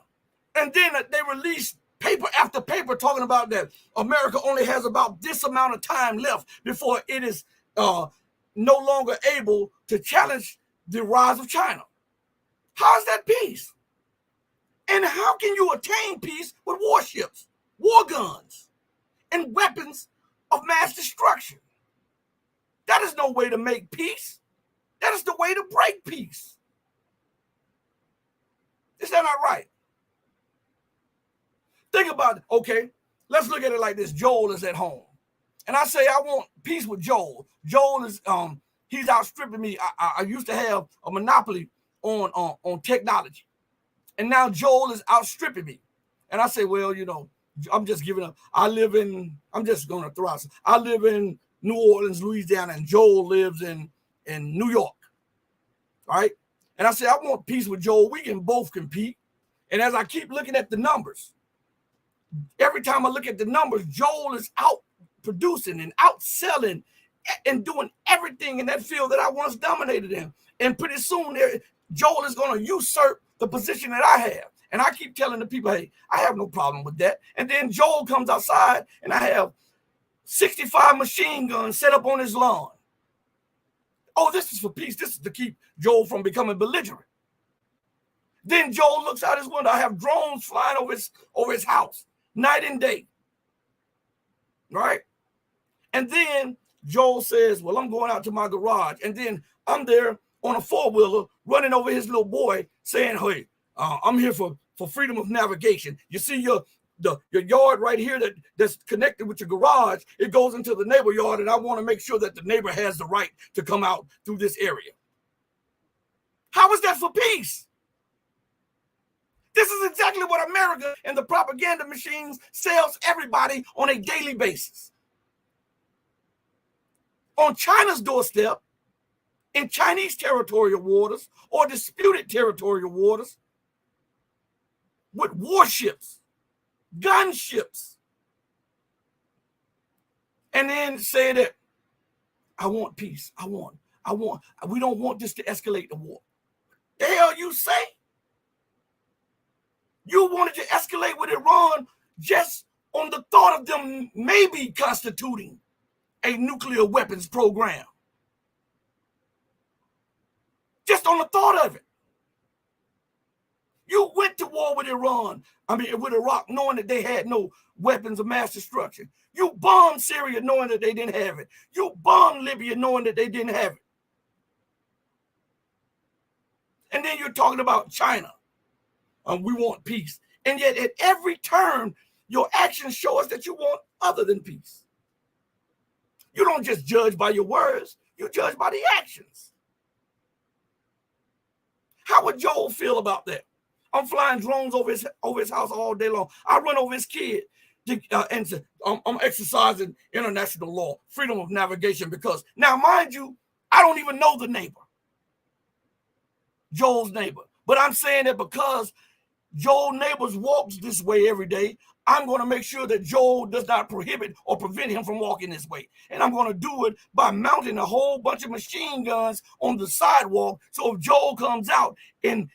And then they release paper after paper talking about that America only has about this amount of time left before it is no longer able to challenge the rise of China. How is that peace? And how can you attain peace with warships, war guns, and weapons of mass destruction? That is no way to make peace. That is the way to break peace. Is that not right? Think about it. Okay, let's look at it like this. Joel is at home. And I say I want peace with Joel. Joel is he's outstripping me. I used to have a monopoly on technology. And now Joel is outstripping me. And I say, well, you know, I'm just giving up. I'm just going to throw out. I live in New Orleans, Louisiana, and Joel lives in New York. Right? And I say, I want peace with Joel. We can both compete. And as I keep looking at the numbers, every time I look at the numbers, Joel is out producing and outselling and doing everything in that field that I once dominated in. And pretty soon, Joel is going to usurp the position that I have. And I keep telling the people, hey, I have no problem with that. And then Joel comes outside and I have 65 machine guns set up on his lawn. Oh, this is for peace. This is to keep Joel from becoming belligerent. Then Joel looks out his window. I have drones flying over his house night and day. Right? And then Joel says, well, I'm going out to my garage. And then I'm there on a four-wheeler running over his little boy saying, hey, I'm here for freedom of navigation. You see your yard right here that's connected with your garage, it goes into the neighbor yard, and I want to make sure that the neighbor has the right to come out through this area. How is that for peace? This is exactly what America and the propaganda machines sells everybody on a daily basis. On China's doorstep, in Chinese territorial waters or disputed territorial waters, with warships, gunships, and then say that I want peace. We don't want this to escalate the war. The hell you say? You wanted to escalate with Iran just on the thought of them maybe constituting a nuclear weapons program. Just on the thought of it. You went to war with with Iraq, knowing that they had no weapons of mass destruction. You bombed Syria knowing that they didn't have it. You bombed Libya knowing that they didn't have it. And then you're talking about China. We want peace. And yet at every turn, your actions show us that you want other than peace. You don't just judge by your words. You judge by the actions. How would Joel feel about that? I'm flying drones over his house all day long. I run over his kid and say, I'm exercising international law, freedom of navigation, because now, mind you, I don't even know the neighbor, Joel's neighbor. But I'm saying that because Joel's neighbors walks this way every day, I'm going to make sure that Joel does not prohibit or prevent him from walking this way. And I'm going to do it by mounting a whole bunch of machine guns on the sidewalk. So if Joel comes out and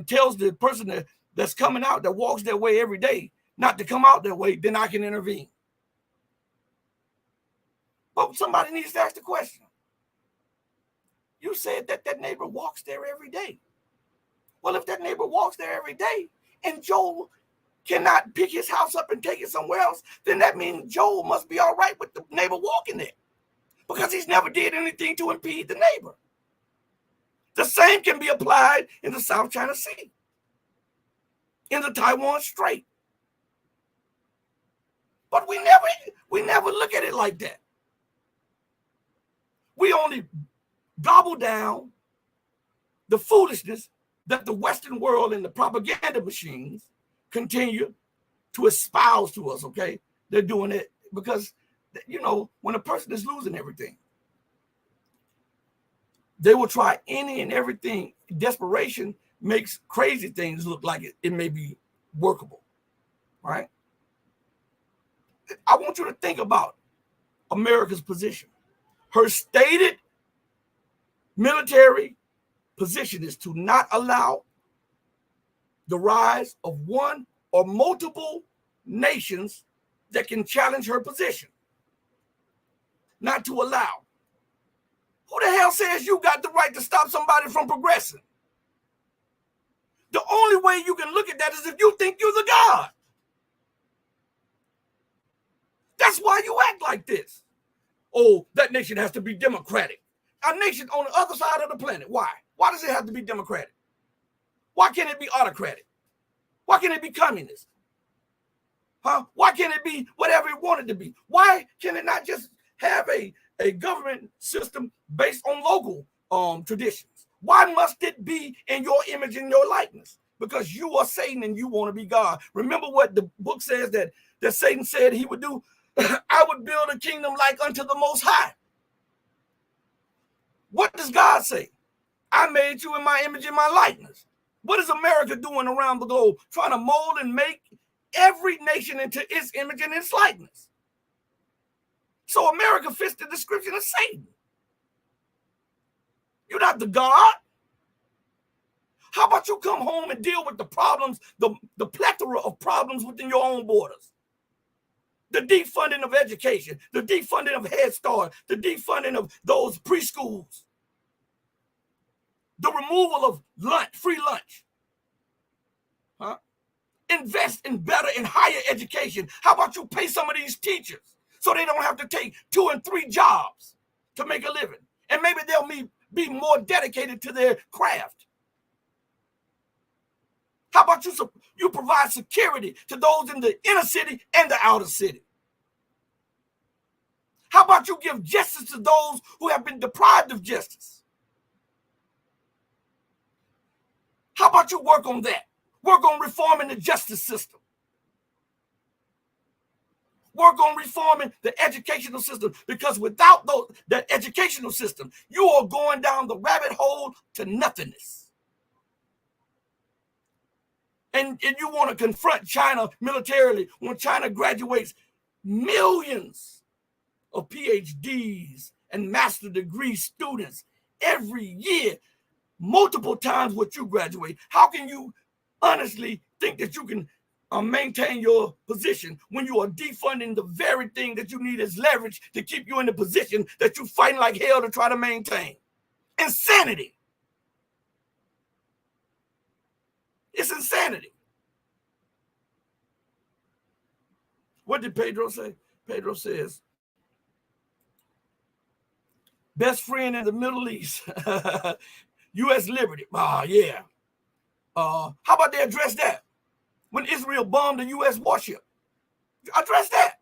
tells the person that's coming out, that walks that way every day, not to come out that way, then I can intervene. But somebody needs to ask the question. You said that that neighbor walks there every day. Well, if that neighbor walks there every day and Joel cannot pick his house up and take it somewhere else, then that means Joel must be all right with the neighbor walking there, because he's never did anything to impede the neighbor. The same can be applied in the South China Sea, in the Taiwan Strait. But we never look at it like that. We only gobble down the foolishness that the Western world and the propaganda machines continue to espouse to us, okay? They're doing it because, you know, when a person is losing everything, they will try any and everything. Desperation makes crazy things look like it may be workable, right? I want you to think about America's position. Her stated military position is to not allow the rise of one or multiple nations that can challenge her position. Not to allow. Who the hell says you got the right to stop somebody from progressing? The only way you can look at that is if you think you're the God. That's why you act like this. Oh, that nation has to be democratic. A nation on the other side of the planet. Why? Why does it have to be democratic? Why can't it be autocratic? Why can't it be communist? Huh? Why can't it be whatever it wanted to be? Why can it not just have a government system based on local traditions? Why must it be in your image and your likeness? Because you are Satan and you want to be God. Remember what the book says that Satan said he would do? I would build a kingdom like unto the Most High. What does God say? I made you in my image and my likeness. What is America doing around the globe? Trying to mold and make every nation into its image and its likeness. So America fits the description of Satan. You're not the God. How about you come home and deal with the problems, the plethora of problems within your own borders? The defunding of education, the defunding of Head Start, the defunding of those preschools, the removal of lunch, free lunch. Huh? Invest in better and higher education. How about you pay some of these teachers so they don't have to take 2 and 3 jobs to make a living? And maybe they'll be more dedicated to their craft. How about you provide security to those in the inner city and the outer city? How about you give justice to those who have been deprived of justice? How about you work on that? Work on reforming the justice system. Work on reforming the educational system, because without that educational system, you are going down the rabbit hole to nothingness. And you want to confront China militarily when China graduates millions of PhDs and master degree students every year, multiple times what you graduate. How can you honestly think that you can maintain your position when you are defunding the very thing that you need as leverage to keep you in the position that you're fighting like hell to try to maintain? Insanity. It's insanity. What did Pedro say? Pedro says, best friend in the Middle East, U.S. liberty. Yeah. How about they address that? When Israel bombed a U.S. warship, address that.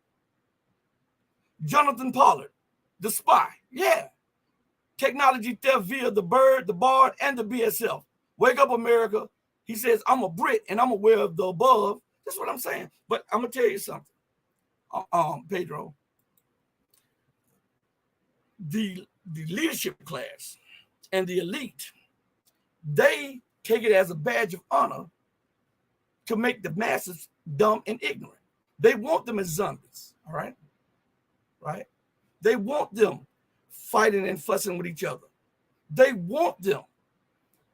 Jonathan Pollard, the spy. Yeah. Technology theft via the Bird, the Bard, and the BSF. Wake up, America. He says, I'm a Brit and I'm aware of the above. That's what I'm saying. But I'm going to tell you something, Pedro. The leadership class and the elite, they take it as a badge of honor to make the masses dumb and ignorant. They want them as zombies, all right? Right? They want them fighting and fussing with each other. They want them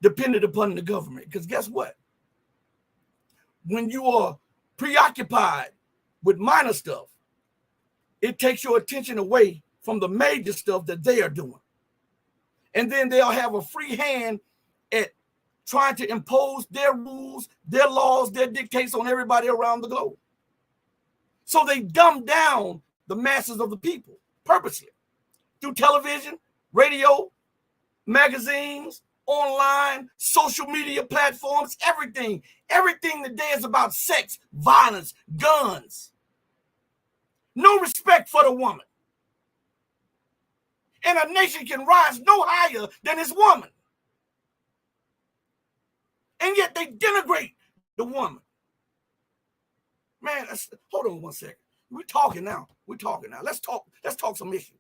dependent upon the government. Because guess what? When you are preoccupied with minor stuff, it takes your attention away from the major stuff that they are doing. And then they'll have a free hand at trying to impose their rules, their laws, their dictates on everybody around the globe. So they dumb down the masses of the people purposely through television, radio, magazines, online, social media platforms, everything. Everything today is about sex, violence, guns. No respect for the woman. And a nation can rise no higher than its woman. And yet they denigrate the woman. Man, hold on one second. We're talking now. Let's talk some issues.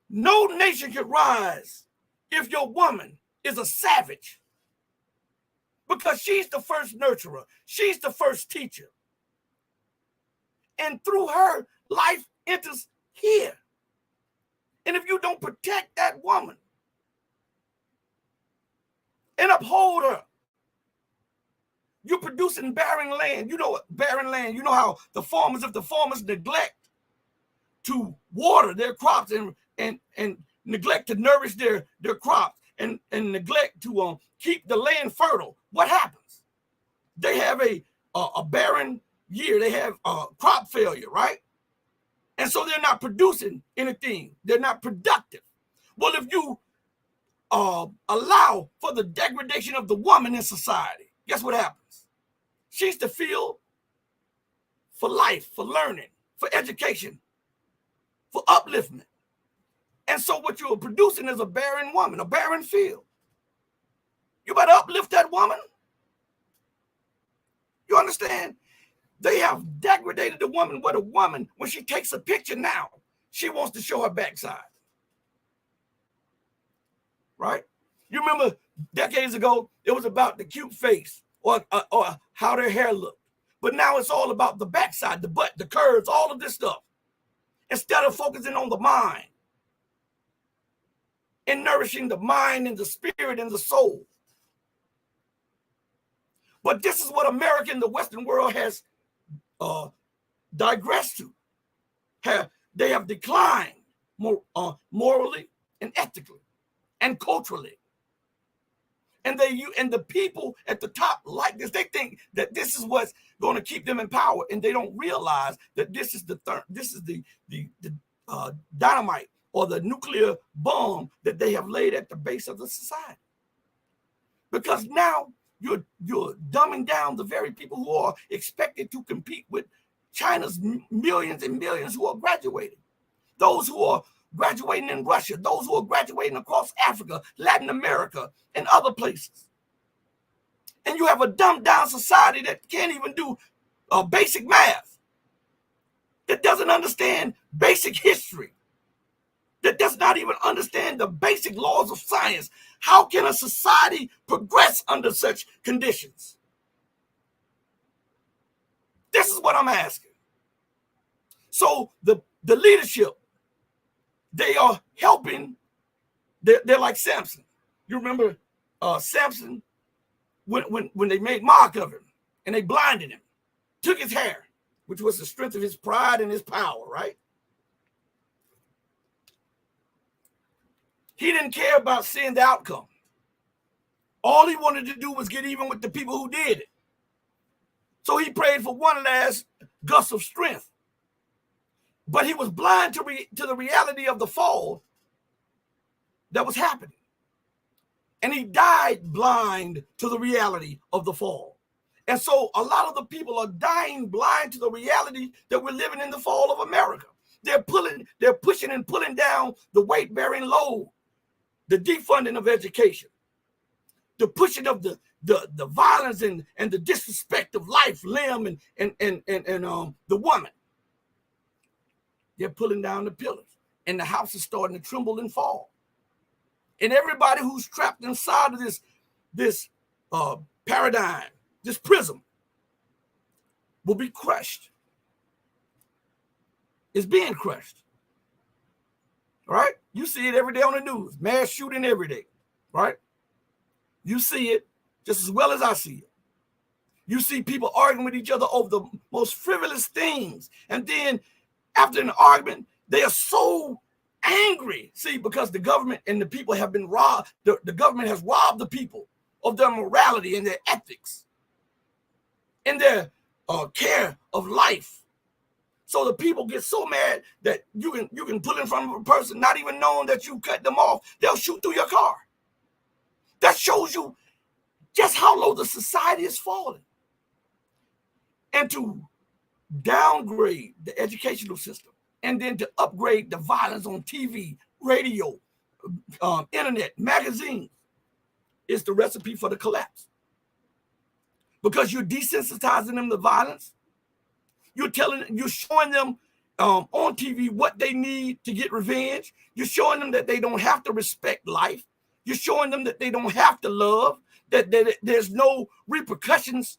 No nation can rise if your woman is a savage, because she's the first nurturer. She's the first teacher. And through her, life enters here. And if you don't protect that woman and uphold her, you're producing barren land. You know what? Barren land. You know how if the farmers neglect to water their crops and neglect to nourish their crops and neglect to keep the land fertile, what happens? They have a barren year. They have crop failure, right? And so they're not producing anything. They're not productive. Well, if you allow for the degradation of the woman in society, guess what happens? She's the field for life, for learning, for education, for upliftment. And so what you're producing is a barren woman, a barren field. You better uplift that woman. You understand? They have degraded the woman, where the woman, when she takes a picture now, she wants to show her backside. Right? You remember decades ago, it was about the cute face or how their hair looked. But now it's all about the backside, the butt, the curves, all of this stuff. Instead of focusing on the mind and nourishing the mind and the spirit and the soul. But this is what America and the Western world has digressed to. They have declined morally and ethically and culturally. And the people at the top like this. They think that this is what's going to keep them in power, and they don't realize that this is the dynamite or the nuclear bomb that they have laid at the base of the society. Because now you're dumbing down the very people who are expected to compete with China's millions and millions who are graduating. Those who are graduating in Russia, those who are graduating across Africa, Latin America, and other places. And you have a dumbed down society that can't even do basic math, that doesn't understand basic history, that does not even understand the basic laws of science. How can a society progress under such conditions? This is what I'm asking. So the leadership, they are helping. They're like Samson. You remember Samson when they made mock of him and they blinded him, took his hair, which was the strength of his pride and his power, right? He didn't care about seeing the outcome. All he wanted to do was get even with the people who did it. So he prayed for one last gust of strength. But he was blind to the reality of the fall that was happening. And he died blind to the reality of the fall. And so a lot of the people are dying blind to the reality that we're living in the fall of America. They're pushing and pulling down the weight-bearing load, the defunding of education, the pushing of the violence and the disrespect of life, limb, and the woman. They're pulling down the pillars, and the house is starting to tremble and fall. And everybody who's trapped inside of this paradigm, this prism, will be crushed. It's being crushed. Right? You see it every day on the news. Mass shooting every day. Right? You see it just as well as I see it. You see people arguing with each other over the most frivolous things. And then after an argument, they are so angry. See, because the government and the people have been robbed. The government has robbed the people of their morality and their ethics and their care of life. So the people get so mad that you can pull in front of a person, not even knowing that you cut them off. They'll shoot through your car. That shows you just how low the society is falling. And to downgrade the educational system and then to upgrade the violence on TV, radio, internet, magazines is the recipe for the collapse. Because you're desensitizing them to violence. You're showing them on TV what they need to get revenge. You're showing them that they don't have to respect life. You're showing them that they don't have to love, that there's no repercussions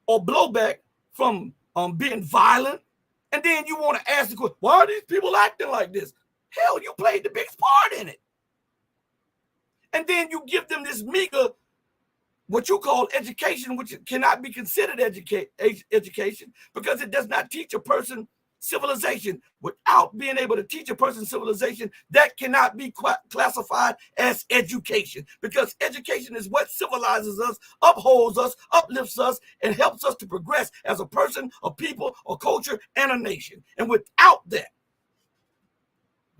or blowback from being violent. And then you want to ask the question, why are these people acting like this? Hell, you played the biggest part in it. And then you give them this meager, what you call education, which cannot be considered education because it does not teach a person civilization. Without being able to teach a person civilization, that cannot be classified as education, because education is what civilizes us, upholds us, uplifts us, and helps us to progress as a person, a people, a culture, and a nation. And without that,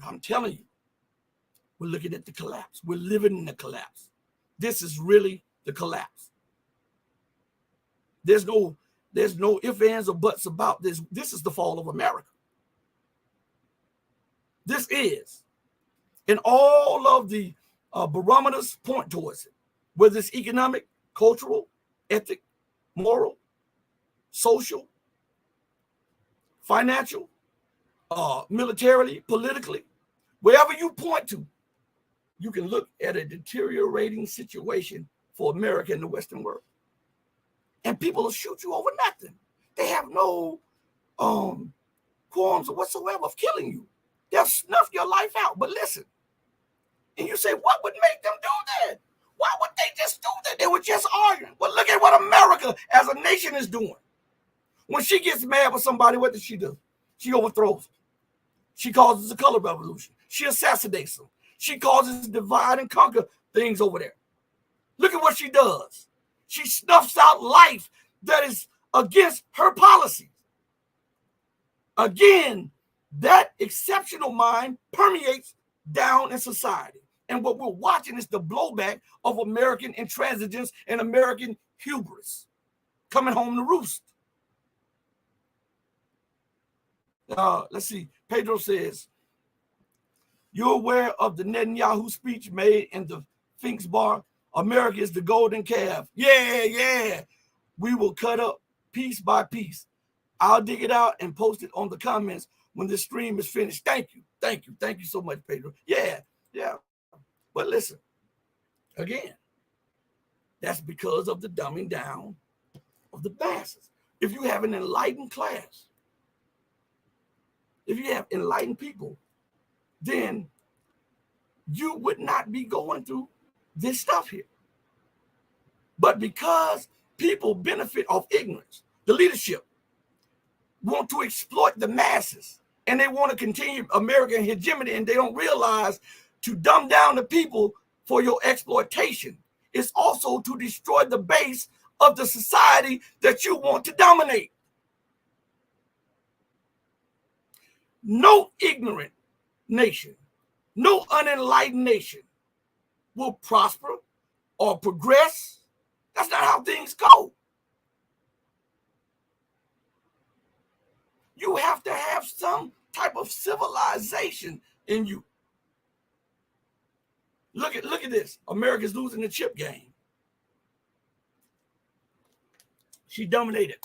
I'm telling you, we're looking at the collapse. We're living in the collapse. This is really the collapse. There's no ifs, ands, or buts about this. This is the fall of America. This is. And all of the barometers point towards it, whether it's economic, cultural, ethic, moral, social, financial, militarily, politically, wherever you point to, you can look at a deteriorating situation for America and the Western world. And people will shoot you over nothing. They have no qualms whatsoever of killing you. They'll snuff your life out. But listen, and you say, what would make them do that? Why would they just do that? They were just arguing. Well, look at what America as a nation is doing. When she gets mad with somebody, what does she do? She overthrows them. She causes a color revolution. She assassinates them. She causes divide and conquer things over there. Look at what she does. She snuffs out life that is against her policies. Again, that exceptional mind permeates down in society. And what we're watching is the blowback of American intransigence and American hubris coming home to roost. Let's see. Pedro says, you're aware of the Netanyahu speech made in the Finks bar? America is the golden calf. Yeah. We will cut up piece by piece. I'll dig it out and post it on the comments when this stream is finished. Thank you so much, Pedro. Yeah. But listen, again, that's because of the dumbing down of the masses. If you have an enlightened class, if you have enlightened people, then you would not be going through this stuff here. But because people benefit off ignorance, the leadership want to exploit the masses and they want to continue American hegemony, and they don't realize to dumb down the people for your exploitation is also to destroy the base of the society that you want to dominate. No ignorant nation, no unenlightened nation will prosper or progress. That's not how things go. You have to have some type of civilization in you. Look at this. America's losing the chip game. She dominated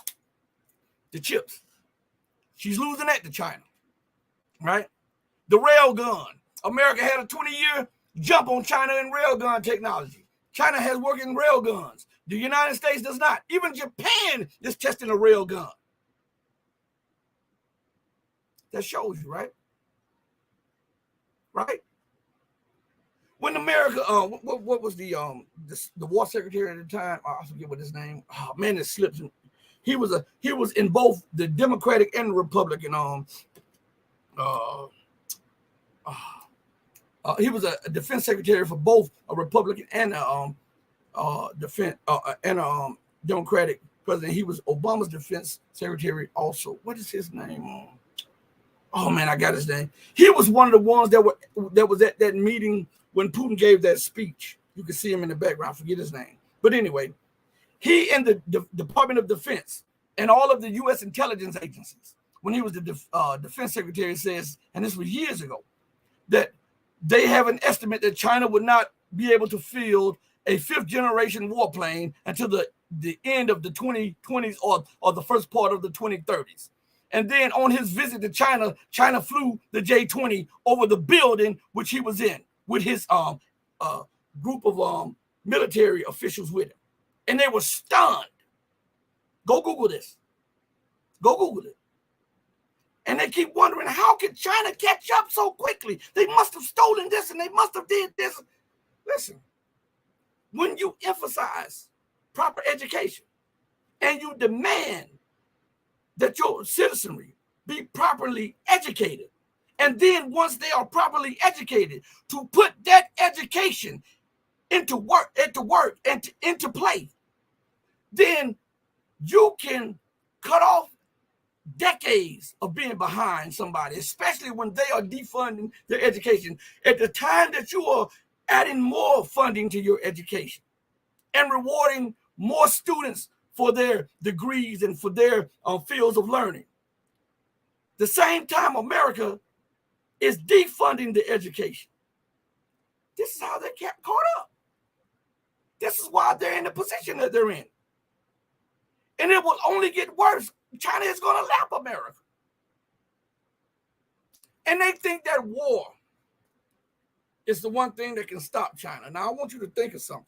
the chips. She's losing that to China, right? The rail gun. America had a 20-year jump on China in railgun technology. China has working rail guns. The United States does not. Even Japan is testing a rail gun. That shows you, right? Right? When America, what was the war secretary at the time? I forget what his name. Oh man, it slips. He was in both the Democratic and the Republican. He was a defense secretary for both a Republican and a defense and a Democratic president. He was Obama's defense secretary also. What is his name? Oh man, I got his name. He was one of the ones that was at that meeting when Putin gave that speech. You can see him in the background. I forget his name. But anyway, he and the Department of Defense and all of the U.S. intelligence agencies, when he was the defense secretary, says, and this was years ago, that they have an estimate that China would not be able to field a fifth generation warplane until the end of the 2020s or the first part of the 2030s. And then on his visit to China, China flew the J-20 over the building which he was in with his group of military officials with him. And they were stunned. Go Google this. Go Google it. And they keep wondering, how could China catch up so quickly? They must have stolen this and they must have did this. Listen, when you emphasize proper education and you demand that your citizenry be properly educated, and then once they are properly educated, to put that education into work and into play, then you can cut off decades of being behind somebody, especially when they are defunding their education at the time that you are adding more funding to your education and rewarding more students for their degrees and for their fields of learning. The same time America is defunding the education. This is how they get caught up. This is why they're in the position that they're in. And it will only get worse. China is going to lap America. And they think that war is the one thing that can stop China. Now, I want you to think of something.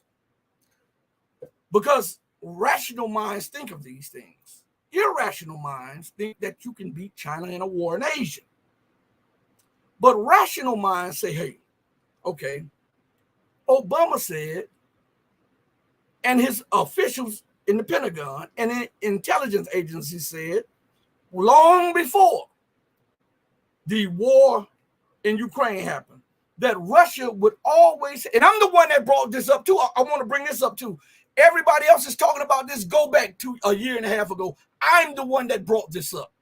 Because rational minds think of these things. Irrational minds think that you can beat China in a war in Asia. But rational minds say, hey, okay, Obama said, and his officials in the Pentagon and in intelligence agencies said, long before the war in Ukraine happened, that Russia would always, and I'm the one that brought this up too. I want to bring this up too. Everybody else is talking about this. Go back to a year and a half ago. I'm the one that brought this up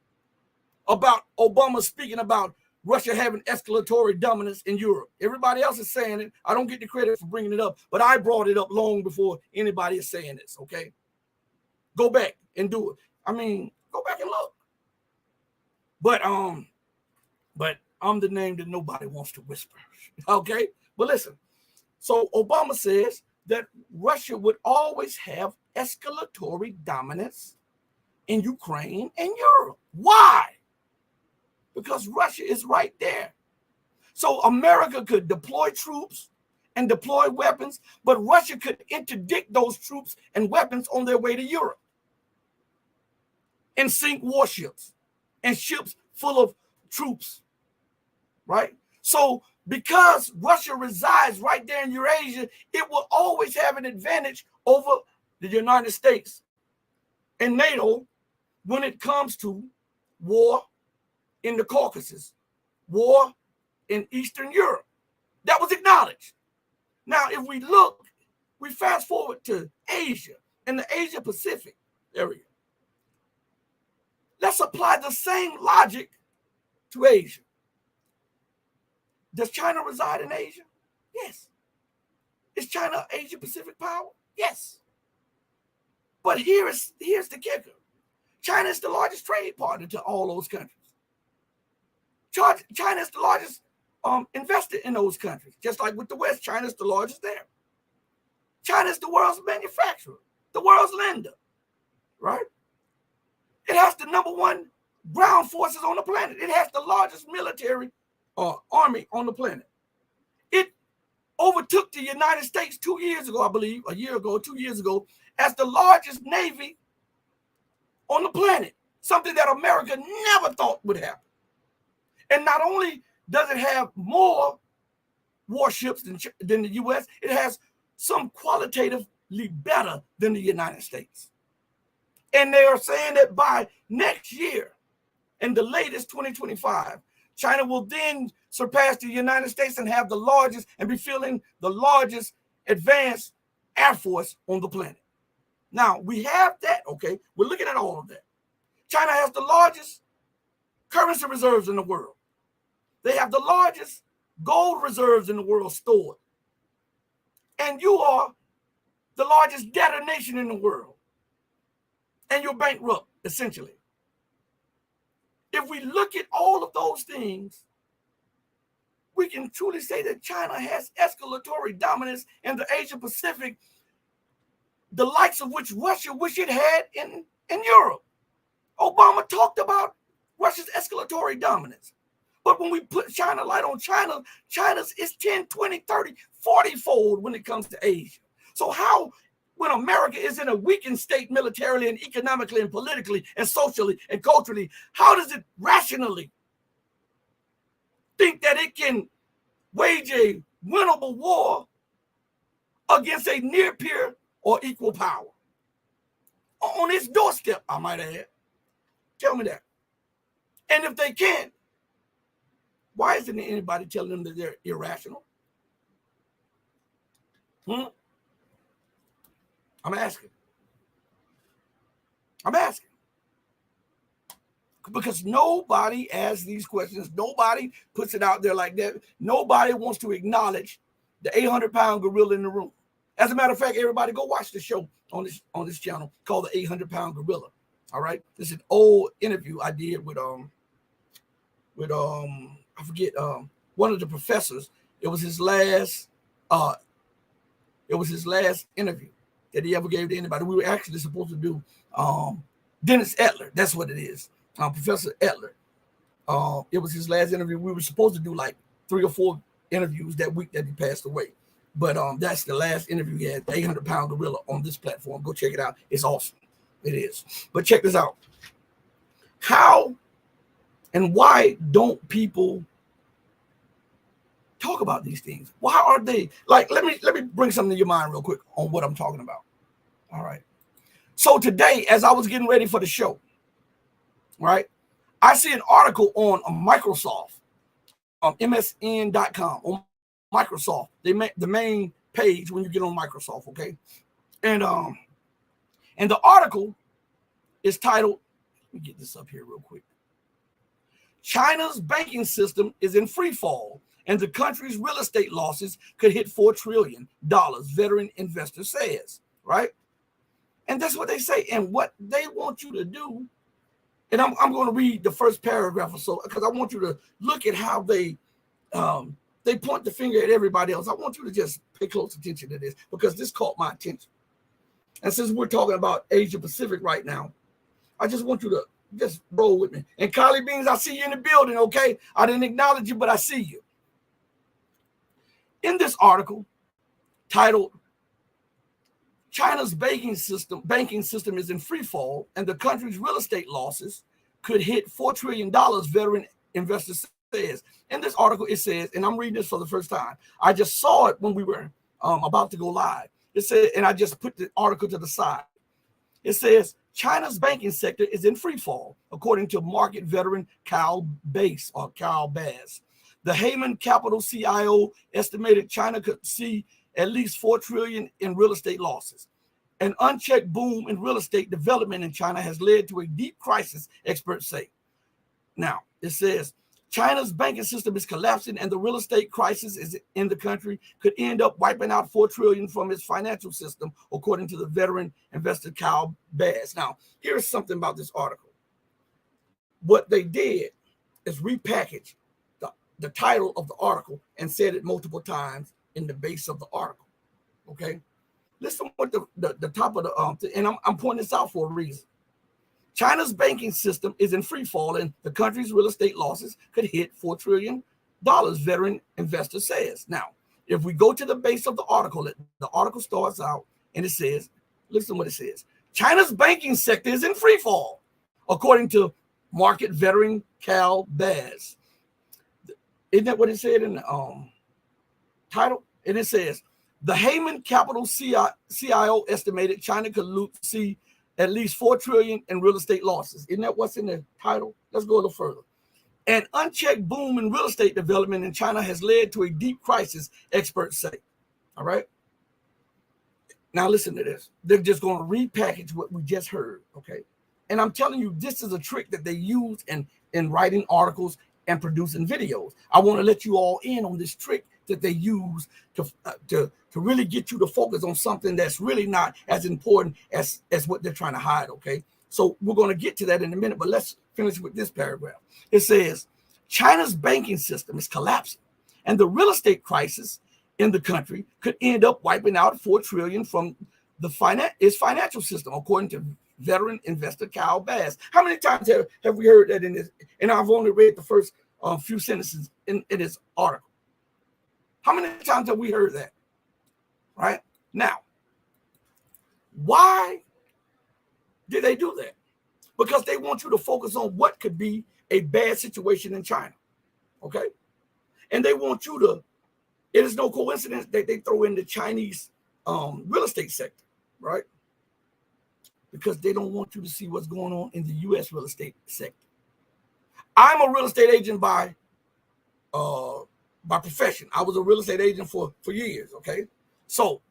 about Obama speaking about Russia having escalatory dominance in Europe. Everybody else is saying it. I don't get the credit for bringing it up, but I brought it up long before anybody is saying this, okay? Go back and do it. I mean, go back and look. But I'm the name that nobody wants to whisper, okay? But listen, so Obama says that Russia would always have escalatory dominance in Ukraine and Europe. Why? Because Russia is right there. So America could deploy troops and deploy weapons, but Russia could interdict those troops and weapons on their way to Europe and sink warships and ships full of troops, right? So because Russia resides right there in Eurasia, it will always have an advantage over the United States and NATO when it comes to war in the Caucasus, war in Eastern Europe. That was acknowledged. Now, if we look, we fast forward to Asia and the Asia Pacific area. Let's apply the same logic to Asia. Does China reside in Asia? Yes. Is China an Asia Pacific power? Yes. But here's the kicker. China is the largest trade partner to all those countries. China is the largest investor in those countries. Just like with the West, China is the largest there. China is the world's manufacturer, the world's lender, right? It has the #1 ground forces on the planet. It has the largest military army on the planet. It overtook the United States 2 years ago, I believe, a year ago, 2 years ago, as the largest navy on the planet, something that America never thought would happen. And not only does it have more warships than the U.S., it has some qualitatively better than the United States. And they are saying that by next year, in the latest 2025, China will then surpass the United States and have the largest and be fielding the largest advanced air force on the planet. Now, we have that, okay? We're looking at all of that. China has the largest currency reserves in the world. They have the largest gold reserves in the world stored. And you are the largest debtor nation in the world. And you're bankrupt, essentially. If we look at all of those things, we can truly say that China has escalatory dominance in the Asia Pacific, the likes of which Russia wish it had in Europe. Obama talked about Russia's escalatory dominance. But when we put China light on China, China's is 10, 20, 30, 40-fold when it comes to Asia. So how, when America is in a weakened state militarily and economically and politically and socially and culturally, how does it rationally think that it can wage a winnable war against a near peer or equal power? On its doorstep, I might add. Tell me that. And if they can't, why isn't anybody telling them that they're irrational? I'm asking. Because nobody asks these questions. Nobody puts it out there like that. Nobody wants to acknowledge the 800-pound gorilla in the room. As a matter of fact, everybody go watch the show on this channel called the 800-pound gorilla. All right. This is an old interview I did with I forget one of the professors. It was his last interview that he ever gave to anybody. We were actually supposed to do Dennis Etler. That's what it is. Professor Etler. It was his last interview. We were supposed to do like 3 or 4 interviews that week that he passed away. But that's the last interview he had, the 800-pound gorilla on this platform. Go check it out. It's awesome. It is. But check this out. How and why don't people talk about these things? Why are they like, let me bring something to your mind real quick on what I'm talking about. All right. So today, as I was getting ready for the show, right, I see an article on Microsoft, MSN.com, on Microsoft. They make the main page when you get on Microsoft, okay? And the article is titled, let me get this up here real quick. China's banking system is in free fall, and the country's real estate losses could hit $4 trillion, veteran investor says, right? And that's what they say. And what they want you to do, and I'm going to read the first paragraph or so, because I want you to look at how they point the finger at everybody else. I want you to just pay close attention to this, because this caught my attention. And since we're talking about Asia Pacific right now, I just want you to just roll with me. And Kylie Beans, I see you in the building, okay? I didn't acknowledge you, but I see you. In this article titled, China's banking system is in free fall, and the country's real estate losses could hit $4 trillion, veteran investors says. In this article, it says, and I'm reading this for the first time. I just saw it when we were about to go live. It said, and I just put the article to the side. It says, China's banking sector is in free fall, according to market veteran Kyle Bass. The Heyman Capital CIO estimated China could see at least $4 trillion in real estate losses. An unchecked boom in real estate development in China has led to a deep crisis, experts say. Now, it says, China's banking system is collapsing, and the real estate crisis is in the country could end up wiping out $4 trillion from its financial system, according to the veteran investor Kyle Bass. Now, here's something about this article. What they did is repackage the title of the article and said it multiple times in the base of the article. Okay, listen what the top of the and I'm pointing this out for a reason. China's banking system is in free fall, and the country's real estate losses could hit $4 trillion, veteran investor says. Now, if we go to the base of the article starts out and it says, Listen to what it says. China's banking sector is in free fall, according to market veteran Cal Bass. Isn't that what it said in the title? And it says, the Heyman Capital CIO estimated China could see at least $4 trillion in real estate losses. Isn't that what's in the title? Let's go a little further. An unchecked boom in real estate development in China has led to a deep crisis, experts say. All right. Now listen to this. They're just going to repackage what we just heard. Okay. And I'm telling you, this is a trick that they use in writing articles and producing videos. I want to let you all in on this trick that they use to really get you to focus on something that's really not as important as what they're trying to hide. Okay. So we're going to get to that in a minute, but let's finish with this paragraph. It says, China's banking system is collapsing, and the real estate crisis in the country could end up wiping out $4 trillion from its financial system, according to veteran investor Cal Bass. How many times have we heard that in this? And I've only read the first few sentences in this article. How many times have we heard that? Right? Now, why did they do that? Because they want you to focus on what could be a bad situation in China. Okay? And they want you to, it is no coincidence that they throw in the Chinese real estate sector, right? Because they don't want you to see what's going on in the U.S. real estate sector. I'm a real estate agent by profession. I was a real estate agent for years, okay? So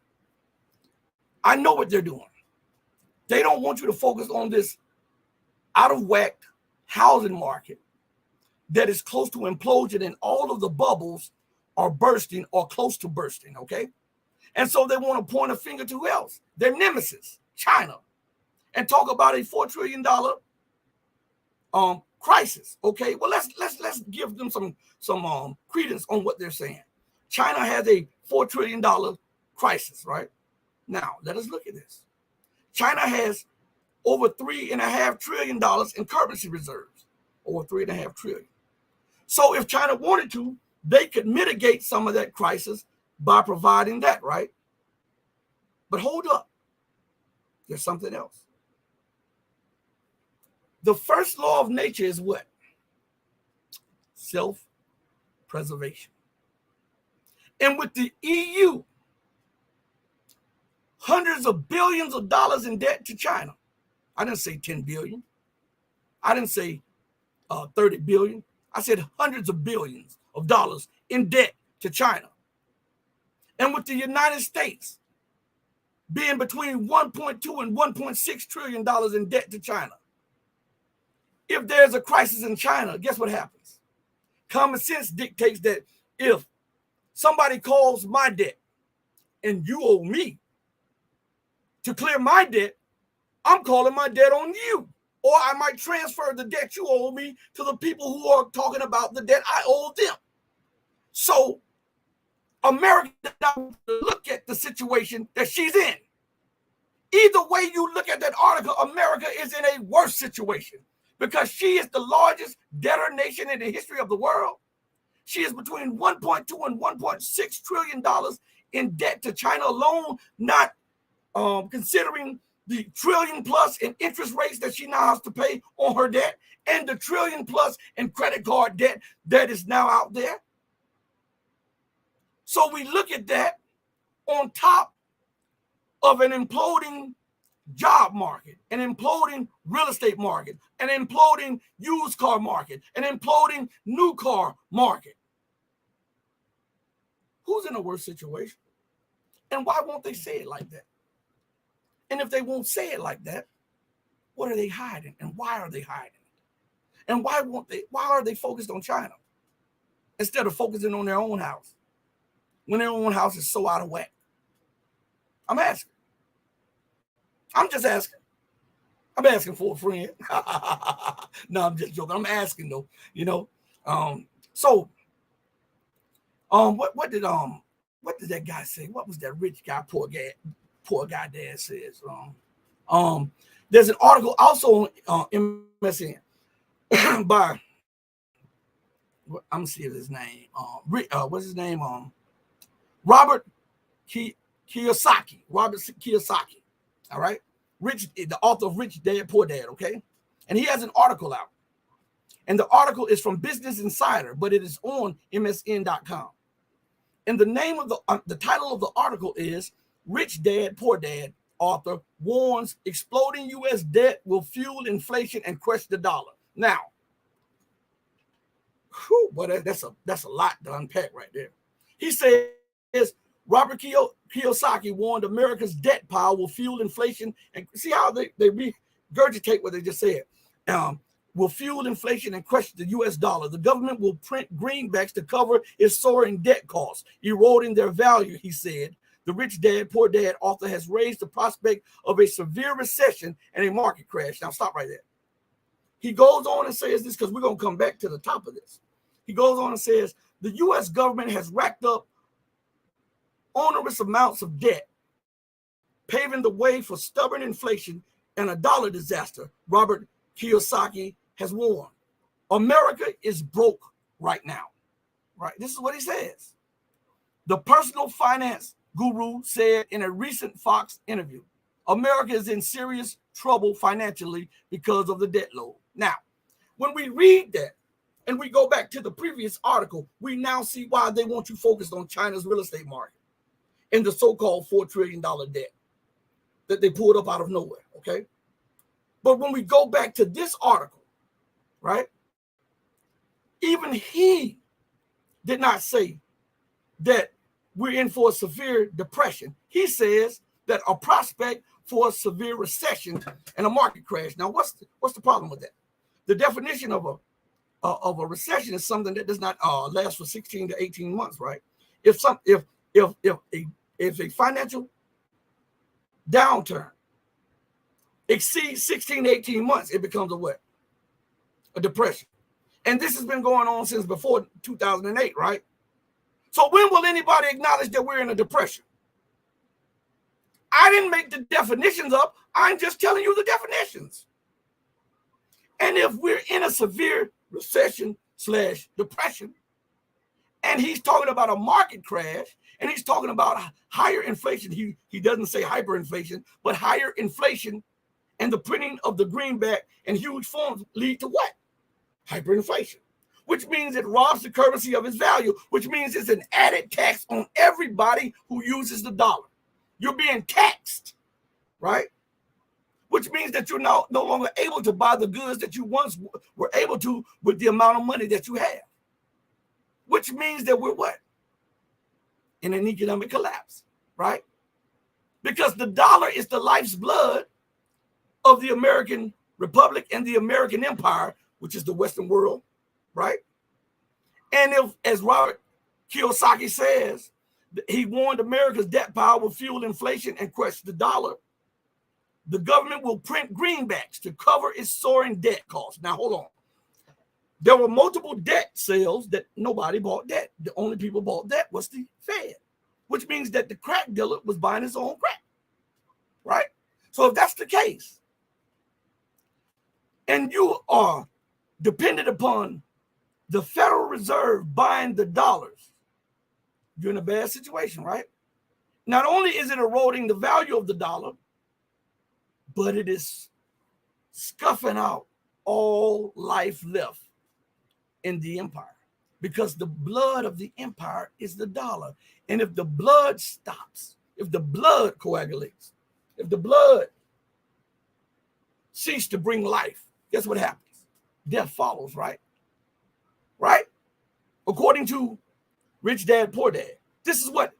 I know what they're doing. They don't want you to focus on this out of whack housing market that is close to implosion, and all of the bubbles are bursting or close to bursting, okay? And so they want to point a finger to who else? Their nemesis, China, and talk about a $4 trillion crisis, okay? Well, let's give them some credence on what they're saying. China has a $4 trillion crisis, right? Now, let us look at this. China has over $3.5 trillion in currency reserves, over $3.5 trillion. So if China wanted to, they could mitigate some of that crisis by providing that, right? But hold up. There's something else. The first law of nature is what? Self-preservation. And with the EU, hundreds of billions of dollars in debt to China. I didn't say 10 billion. I didn't say 30 billion. I said hundreds of billions of dollars in debt to China. And with the United States being between 1.2 and 1.6 trillion dollars in debt to China. If there's a crisis in China, guess what happens? Common sense dictates that if somebody calls my debt and you owe me, to clear my debt, I'm calling my debt on you. Or I might transfer the debt you owe me to the people who are talking about the debt I owe them. So America does not look at the situation that she's in. Either way you look at that article, America is in a worse situation because she is the largest debtor nation in the history of the world. She is between 1.2 and 1.6 trillion dollars in debt to China alone, not considering the trillion plus in interest rates that she now has to pay on her debt and the trillion plus in credit card debt that is now out there. So we look at that on top of an imploding job market, an imploding real estate market, an imploding used car market, an imploding new car market. Who's in a worse situation? And why won't they say it like that? And if they won't say it like that, what are they hiding? And why are they hiding? And why are they focused on China instead of focusing on their own house when their own house is so out of whack? I'm asking. I'm just asking. I'm asking for a friend. No, I'm just joking. I'm asking though, you know. What did that guy say? What was that rich guy, poor guy dad says? There's an article also on MSN by I'm gonna see if his name. What's his name? Robert Kiyosaki. Robert Kiyosaki. All right. The author of Rich Dad, Poor Dad. Okay. And he has an article out. And the article is from Business Insider, but it is on MSN.com. And the title of the article is Rich Dad, Poor Dad. Author warns exploding U.S. debt will fuel inflation and crush the dollar. Now, boy, that's a lot to unpack right there. He says Robert Kiyosaki warned America's debt pile will fuel inflation, and see how they regurgitate what they just said. Will fuel inflation and crush the U.S. dollar. The government will print greenbacks to cover its soaring debt costs, eroding their value, he said. The Rich Dad, Poor Dad author has raised the prospect of a severe recession and a market crash. Now, stop right there. He goes on and says this because we're going to come back to the top of this. He goes on and says the U.S. government has racked up onerous amounts of debt, paving the way for stubborn inflation and a dollar disaster. Robert Kiyosaki has warned. America is broke right now. Right? This is what he says. The personal finance guru said in a recent Fox interview, America is in serious trouble financially because of the debt load. Now, when we read that and we go back to the previous article, we now see why they want you focused on China's real estate market and the so-called $4 trillion debt that they pulled up out of nowhere, okay? But when we go back to this article, right, even he did not say that we're in for a severe depression. He says that a prospect for a severe recession and a market crash. Now, what's the problem with that? The definition of a recession is something that does not last for 16 to 18 months, right? If a financial downturn exceeds 16 to 18 months, it becomes a what? A depression. And this has been going on since before 2008, right? So when will anybody acknowledge that we're in a depression? I didn't make the definitions up. I'm just telling you the definitions. And if we're in a severe recession/depression, and he's talking about a market crash, and he's talking about higher inflation, he doesn't say hyperinflation, but higher inflation, and the printing of the greenback and huge forms lead to what? Hyperinflation. Which means it robs the currency of its value, which means it's an added tax on everybody who uses the dollar. You're being taxed, right? Which means that you're no longer able to buy the goods that you once were able to with the amount of money that you have. Which means that we're what? In an economic collapse, right? Because the dollar is the life's blood of the American Republic and the American Empire, which is the Western world, right? And if, as Robert Kiyosaki says, he warned America's debt pile will fuel inflation and crush the dollar, the government will print greenbacks to cover its soaring debt costs. Now, hold on. There were multiple debt sales that nobody bought debt. The only people bought debt was the Fed, which means that the crack dealer was buying his own crack, right? So if that's the case, and you are dependent upon the Federal Reserve buying the dollars, you're in a bad situation, right? Not only is it eroding the value of the dollar, but it is scuffing out all life left in the empire, because the blood of the empire is the dollar. And if the blood stops, if the blood coagulates, if the blood ceases to bring life, guess what happens? Death follows, right? Right? According to Rich Dad, Poor Dad. This is what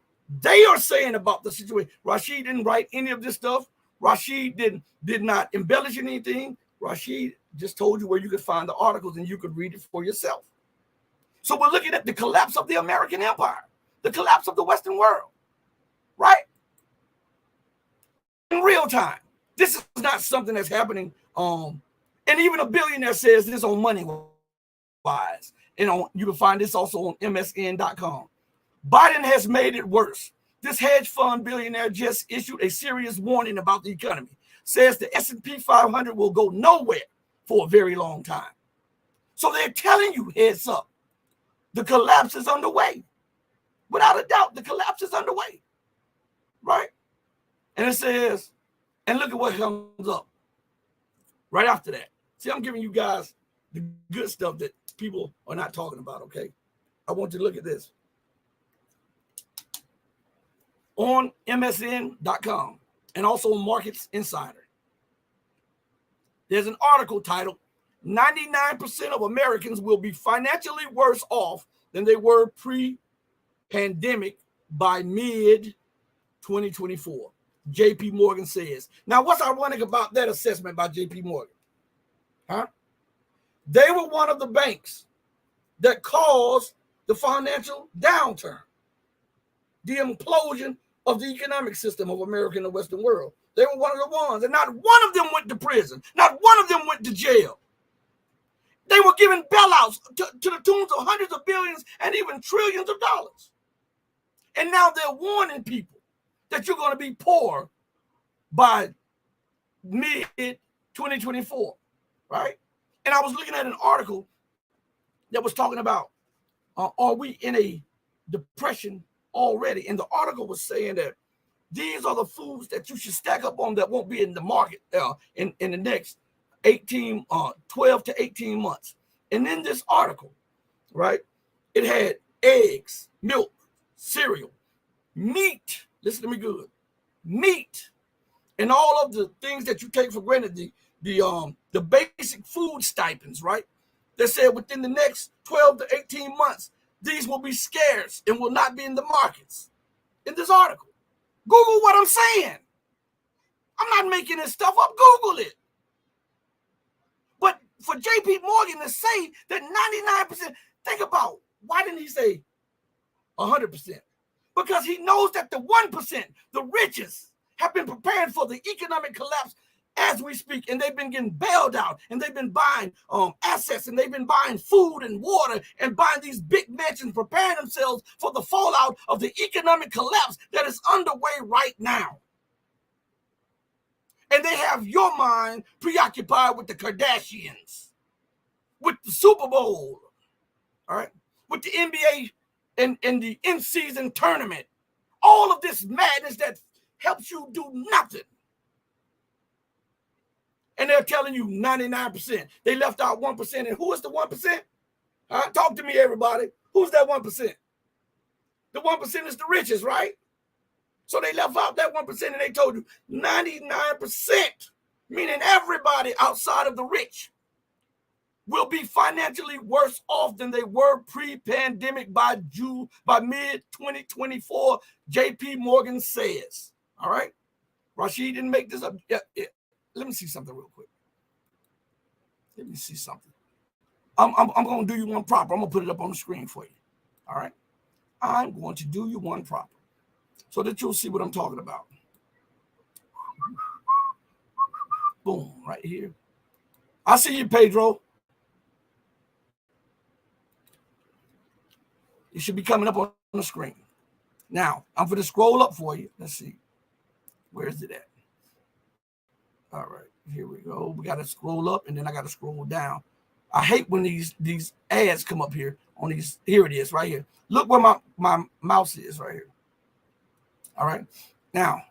they are saying about the situation. Rashid didn't write any of this stuff. Rashid did not embellish anything. Rashid just told you where you could find the articles and you could read it for yourself. So we're looking at the collapse of the American empire, the collapse of the Western world, right? In real time. This is not something that's happening. And even a billionaire says this on MoneyWise. You can find this also on MSN.com. Biden has made it worse. This hedge fund billionaire just issued a serious warning about the economy. Says the S&P 500 will go nowhere for a very long time. So they're telling you, heads up, the collapse is underway. Without a doubt, the collapse is underway, right? And it says, And look at what comes up right after that. See, I'm giving you guys the good stuff that people are not talking about, okay? I want you to look at this. On MSN.com and also Markets Insider, there's an article titled 99% of Americans will be financially worse off than they were pre-pandemic by mid-2024. JP Morgan says. Now, what's ironic about that assessment by JP Morgan? They were one of the banks that caused the financial downturn, the implosion of the economic system of America and the Western world. They were one of the ones, and not one of them went to prison. Not one of them went to jail. They were given bailouts to the tunes of hundreds of billions and even trillions of dollars. And now they're warning people that you're going to be poor by mid-2024, right? And I was looking at an article that was talking about, are we in a depression already? And the article was saying that these are the foods that you should stack up on that won't be in the market in the next 12 to 18 months. And in this article, right, it had eggs, milk, cereal, meat, listen to me good, meat, and all of the things that you take for granted, the basic food stipends, right? They said within the next 12 to 18 months, these will be scarce and will not be in the markets. In this article, Google what I'm saying. I'm not making this stuff up. Google it. But for JP Morgan to say that 99%, think about, why didn't he say 100%? Because he knows that the 1%, the richest, have been preparing for the economic collapse as we speak, and they've been getting bailed out, and they've been buying assets, and they've been buying food and water, and buying these big mansions, preparing themselves for the fallout of the economic collapse that is underway right now. And they have your mind preoccupied with the Kardashians, with the Super Bowl, all right, with the NBA and the in-season tournament, all of this madness that helps you do nothing. And they're telling you 99%. They left out 1%. And who is the 1%? Talk to me, everybody. Who's that 1%? The 1% is the richest, right? So they left out that 1% and they told you 99%, meaning everybody outside of the rich, will be financially worse off than they were pre-pandemic by mid-2024, JP Morgan says. All right? Rashid didn't make this up. Yeah. Let me see something real quick. Let me see something. I'm going to do you one proper. I'm going to put it up on the screen for you. All right? I'm going to do you one proper so that you'll see what I'm talking about. Boom, right here. I see you, Pedro. It should be coming up on the screen. Now, I'm going to scroll up for you. Let's see. Where is it at? All right, here we go. We got to scroll up, and then I got to scroll down. I hate when these ads come up here on these. Here it is, right here. Look where my mouse is, right here. All right. Now,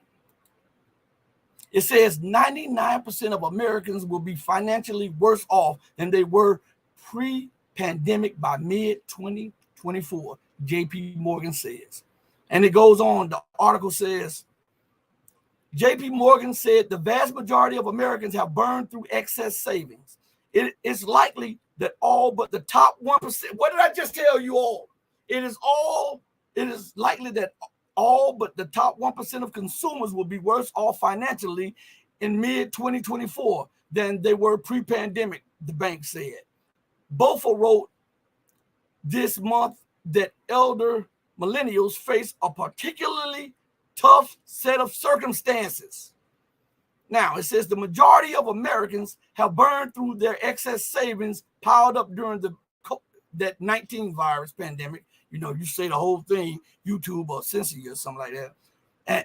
it says 99% of Americans will be financially worse off than they were pre-pandemic by mid-2024, JP Morgan says. And it goes on. The article says, JP Morgan said the vast majority of Americans have burned through excess savings. It is likely that all but the top 1%, what did I just tell you all? It is likely that all but the top 1% of consumers will be worse off financially in mid-2024 than they were pre-pandemic, the bank said. Bofa wrote this month that elder millennials face a particularly tough set of circumstances. Now, it says the majority of Americans have burned through their excess savings piled up during that 19 virus pandemic. You know, you say the whole thing, YouTube or censor you or something like that.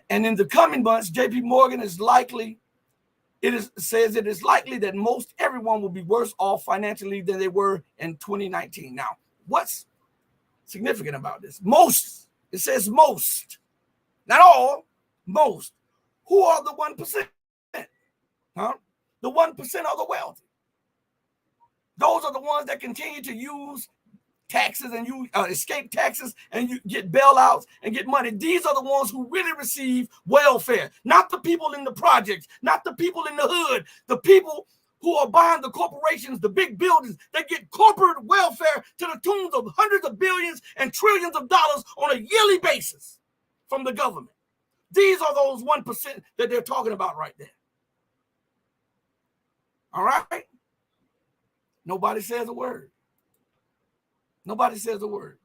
And in the coming months, JP Morgan says it is likely that most everyone will be worse off financially than they were in 2019. Now, what's significant about this? Most. It says most. Not all, most. Who are the 1%? Huh? The 1% of the wealthy. Those are the ones that continue to use taxes and you escape taxes and you get bailouts and get money. These are the ones who really receive welfare, not the people in the projects, not the people in the hood, the people who are buying the corporations, the big buildings that get corporate welfare to the tunes of hundreds of billions and trillions of dollars on a yearly basis from the government. These are those 1% that they're talking about right there. All right? Nobody says a word. Nobody says a word.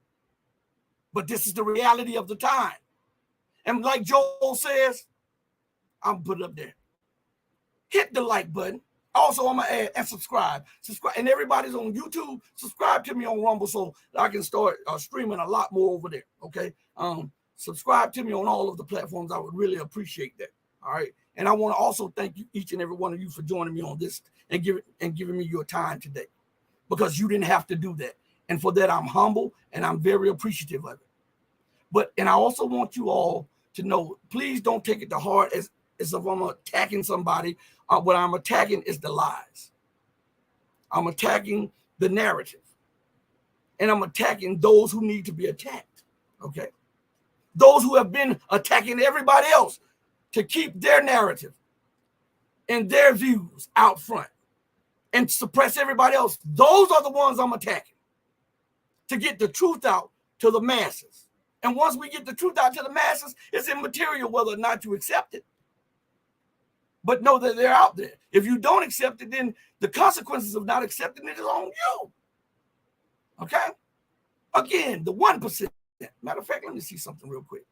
But this is the reality of the time. And like Joel says, I'm put it up there. Hit the like button. Also, I'm going to add and subscribe. And everybody's on YouTube. Subscribe to me on Rumble so I can start streaming a lot more over there. Okay? Subscribe to me on all of the platforms. I would really appreciate that. All right? And I want to also thank you, each and every one of you, for joining me on this and giving me your time today, because you didn't have to do that. And for that, I'm humble and I'm very appreciative of it. And I also want you all to know, please don't take it to heart as if I'm attacking somebody. What I'm attacking is the lies. I'm attacking the narrative. And I'm attacking those who need to be attacked. Okay? Those who have been attacking everybody else to keep their narrative and their views out front and suppress everybody else. Those are the ones I'm attacking, to get the truth out to the masses. And once we get the truth out to the masses, it's immaterial whether or not you accept it. But know that they're out there. If you don't accept it, then the consequences of not accepting it is on you. Okay? Again, the 1%. Matter of fact, let me see something real quick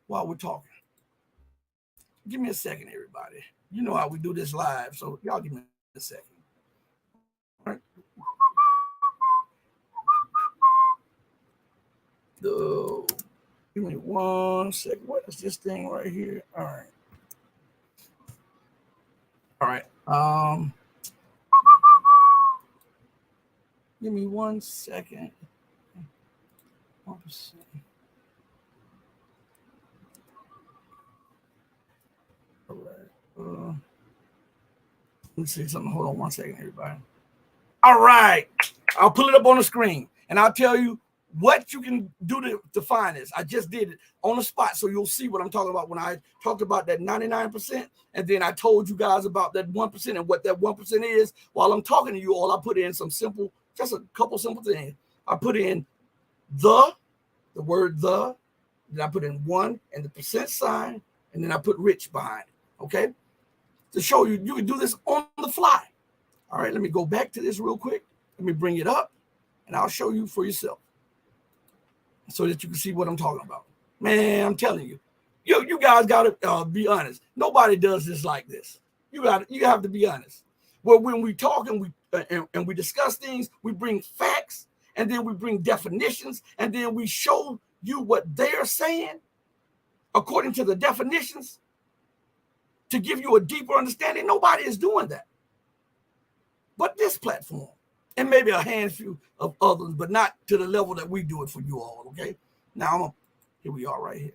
while we're talking. Give me a second, everybody. You know how we do this live, so y'all give me a second. All right. Give me 1 second. What is this thing right here? All right. All right. Give me 1 second. 1%. All right. Let me see something. Hold on 1 second, everybody. All right. I'll pull it up on the screen and I'll tell you what you can do to find this. I just did it on the spot, so you'll see what I'm talking about when I talked about that 99%, and then I told you guys about that 1% and what that 1% is. While I'm talking to you all, I put in just a couple simple things. I put in the word the, then I put in 1 and the percent sign, and then I put rich behind it, okay? To show you, you can do this on the fly. All right, let me go back to this real quick. Let me bring it up, and I'll show you for yourself, so that you can see what I'm talking about. Man, I'm telling you, you guys got to be honest. Nobody does this like this. You have to be honest. Well, when we talk and we discuss things, we bring facts, and then we bring definitions, and then we show you what they're saying according to the definitions to give you a deeper understanding. Nobody is doing that but this platform. And maybe a handful of others, but not to the level that we do it for you all, okay? Now, here we are right here.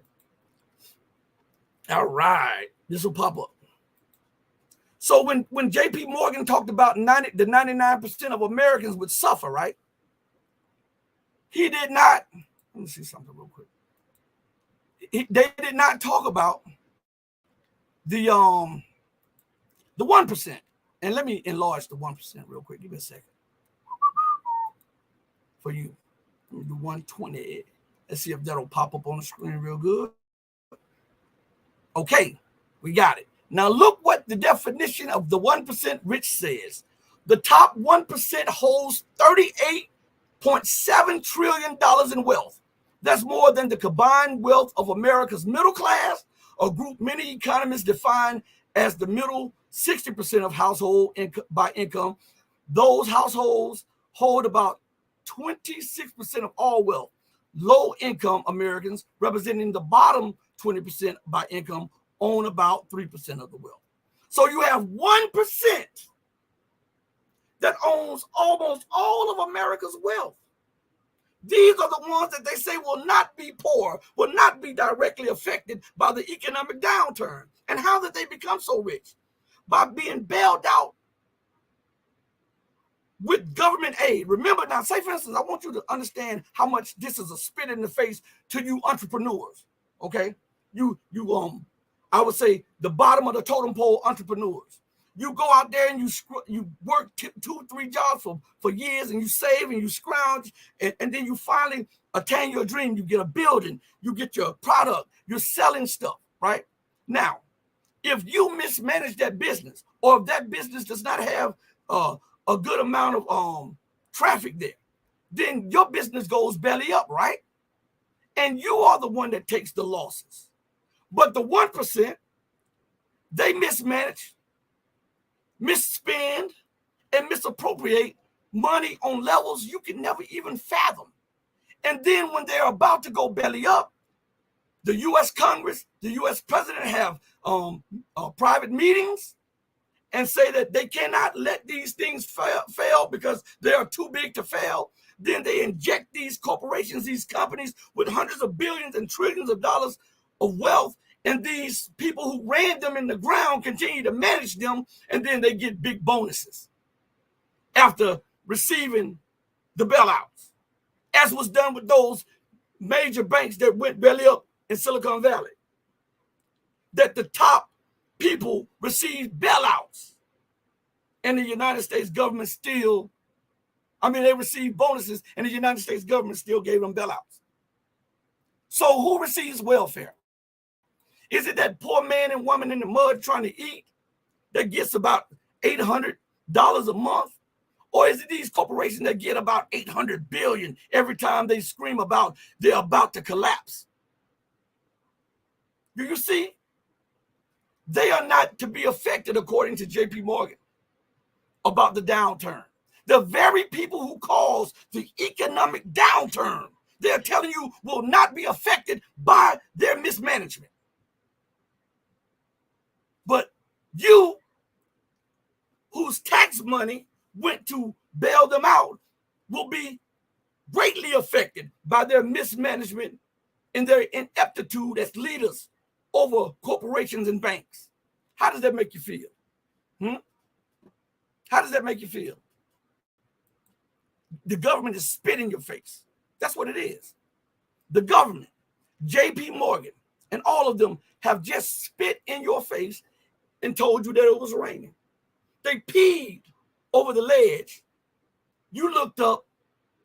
All right. This will pop up. So when J.P. Morgan talked about the 99% of Americans would suffer, right? He did not. Let me see something real quick. They did not talk about the 1%. And let me enlarge the 1% real quick. Give me a second. For you. Let me do 120. Let's see if that'll pop up on the screen real good. Okay, we got it. Now look what the definition of the 1% rich says. The top 1% holds $38.7 trillion in wealth. That's more than the combined wealth of America's middle class, a group many economists define as the middle 60% of household by income. Those households hold about 26% of all wealth. Low-income Americans, representing the bottom 20% by income, own about 3% of the wealth. So you have 1% that owns almost all of America's wealth. These are the ones that they say will not be poor, will not be directly affected by the economic downturn. And how did they become so rich? by being bailed out with government aid. Remember now, say for instance, I want you to understand how much this is a spit in the face to you entrepreneurs. Okay, I would say the bottom of the totem pole entrepreneurs. You go out there and you work 2-3 jobs for years, and you save and you scrounge, and then you finally attain your dream. You get a building, you get your product, you're selling stuff, right? Now, if you mismanage that business, or if that business does not have a good amount of traffic there, then your business goes belly up, right? And you are the one that takes the losses. But the 1%, they mismanage, misspend, and misappropriate money on levels you can never even fathom. And then when they're about to go belly up, the U.S. Congress, the U.S. president have private meetings and say that they cannot let these things fail because they are too big to fail. Then they inject these corporations, these companies, with hundreds of billions and trillions of dollars of wealth. And these people who ran them in the ground continue to manage them, and then they get big bonuses after receiving the bailouts, as was done with those major banks that went belly up in Silicon Valley. That the top people received bailouts, and the United States government they received bonuses, and the United States government still gave them bailouts. So who receives welfare? Is it that poor man and woman in the mud trying to eat that gets about $800 a month? Or is it these corporations that get about $800 billion every time they scream about they're about to collapse? Do you see? They are not to be affected, according to J.P. Morgan, about the downturn. The very people who cause the economic downturn, they're telling you will not be affected by their mismanagement. But you, whose tax money went to bail them out, will be greatly affected by their mismanagement and their ineptitude as leaders over corporations and banks. How does that make you feel? How does that make you feel? The government is spit in your face. That's what it is. The government, J.P. Morgan, and all of them have just spit in your face and told you that it was raining. They peed over the ledge. You looked up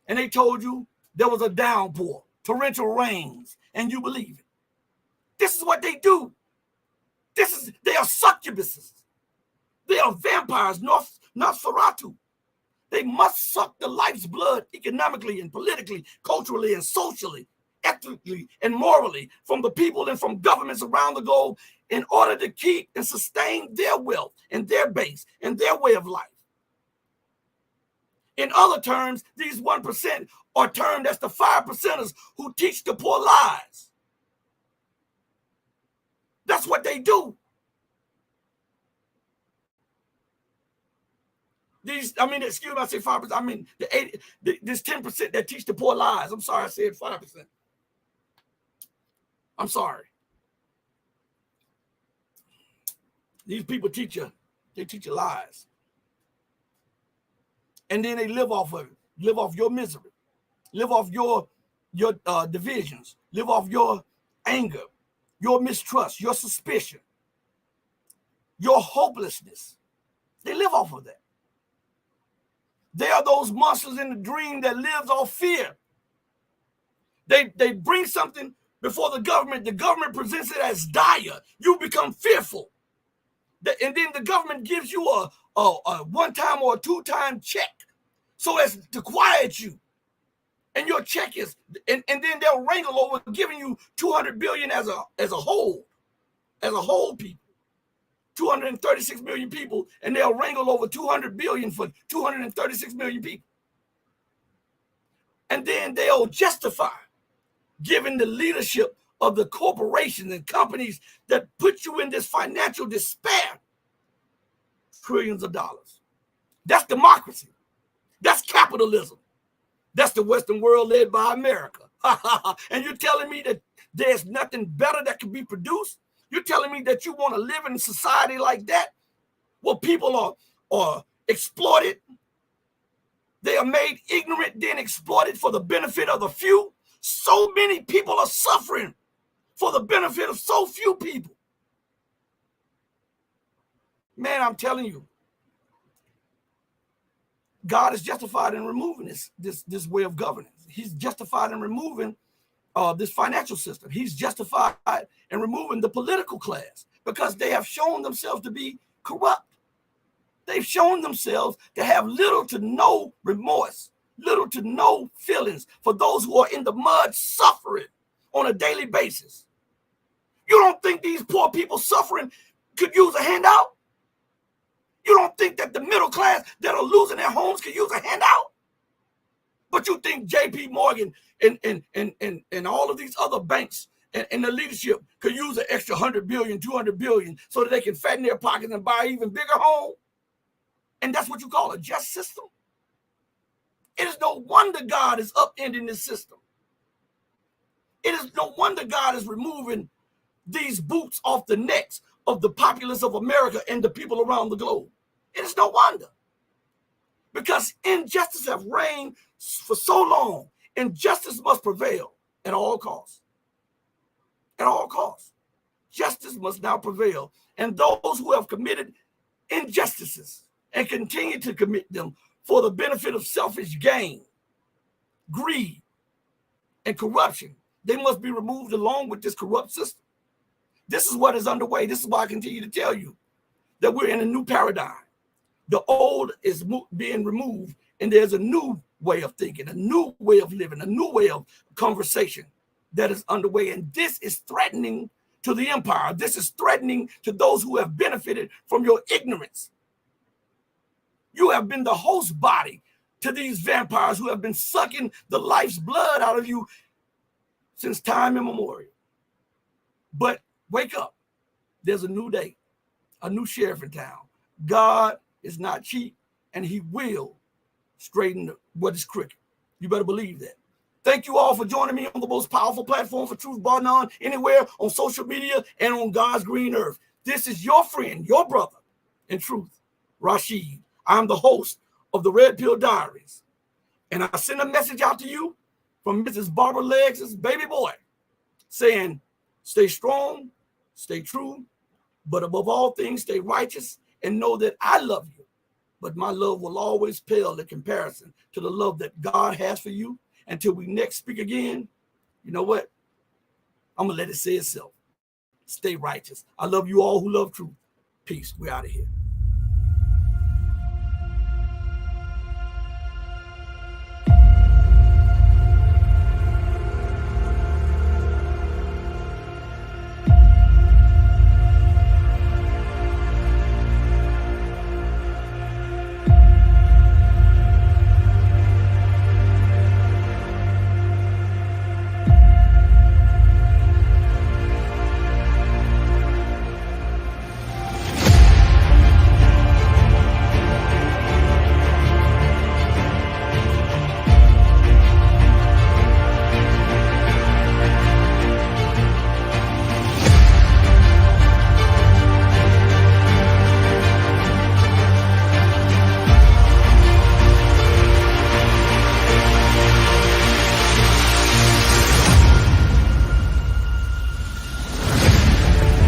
and they told you there was a downpour, torrential rains, and you believe it. This is what they do. They are succubuses. They are vampires, Nosferatu. They must suck the life's blood economically and politically, culturally and socially, ethically and morally from the people and from governments around the globe in order to keep and sustain their wealth and their base and their way of life. In other terms, these 1% are termed as the 5%ers who teach the poor lies. That's what they do. Excuse me, I say 5%. I mean, this 10% that teach the poor lies. I'm sorry, I said 5%. I'm sorry. These people teach you lies. And then they live off of it, live off your misery, live off your divisions, live off your anger, your mistrust, your suspicion, your hopelessness. They live off of that. They are those monsters in the dream that lives off fear. They bring something before the government presents it as dire. You become fearful. And then the government gives you a one-time or a two-time check so as to quiet you. And your check is, and then they'll wrangle over giving you $200 billion as a whole people. 236 million people, and they'll wrangle over 200 billion for 236 million people. And then they'll justify giving the leadership of the corporations and companies that put you in this financial despair trillions of dollars. That's democracy. That's capitalism. That's the Western world led by America. And you're telling me that there's nothing better that can be produced? You're telling me that you want to live in a society like that? where people are exploited. They are made ignorant, then exploited for the benefit of the few. So many people are suffering for the benefit of so few people. Man, I'm telling you, God is justified in removing this way of governance. He's justified in removing this financial system. He's justified in removing the political class because they have shown themselves to be corrupt. They've shown themselves to have little to no remorse, little to no feelings for those who are in the mud suffering on a daily basis. You don't think these poor people suffering could use a handout? You don't think that the middle class that are losing their homes could use a handout? But you think JP Morgan and all of these other banks and the leadership could use an extra 100 billion, 200 billion so that they can fatten their pockets and buy an even bigger home? And that's what you call a just system? It is no wonder God is upending this system. It is no wonder God is removing these boots off the necks of the populace of America and the people around the globe. It is no wonder. Because injustice have reigned for so long, injustice must prevail at all costs. At all costs. Justice must now prevail. And those who have committed injustices and continue to commit them for the benefit of selfish gain, greed, and corruption, they must be removed along with this corrupt system. This is what is underway. This is why I continue to tell you that we're in a new paradigm. The old is being removed, and there's a new way of thinking, a new way of living, a new way of conversation that is underway. And this is threatening to the empire. This is threatening to those who have benefited from your ignorance. You have been the host body to these vampires who have been sucking the life's blood out of you since time immemorial. But wake up. There's a new day, a new sheriff in town. God is not cheap, and he will straighten what is crooked. You better believe that. Thank you all for joining me on the most powerful platform for truth bar none, anywhere on social media and on God's green earth. This is your friend, your brother in truth, Rashid. I'm the host of the RedPill Diaries. And I send a message out to you from Mrs. Barbara Leggs' baby boy saying, stay strong, stay true, but above all things, stay righteous and know that I love you. But my love will always pale in comparison to the love that God has for you. Until we next speak again, you know what? I'm going to let it say itself. Stay righteous. I love you all who love truth. Peace. We're out of here.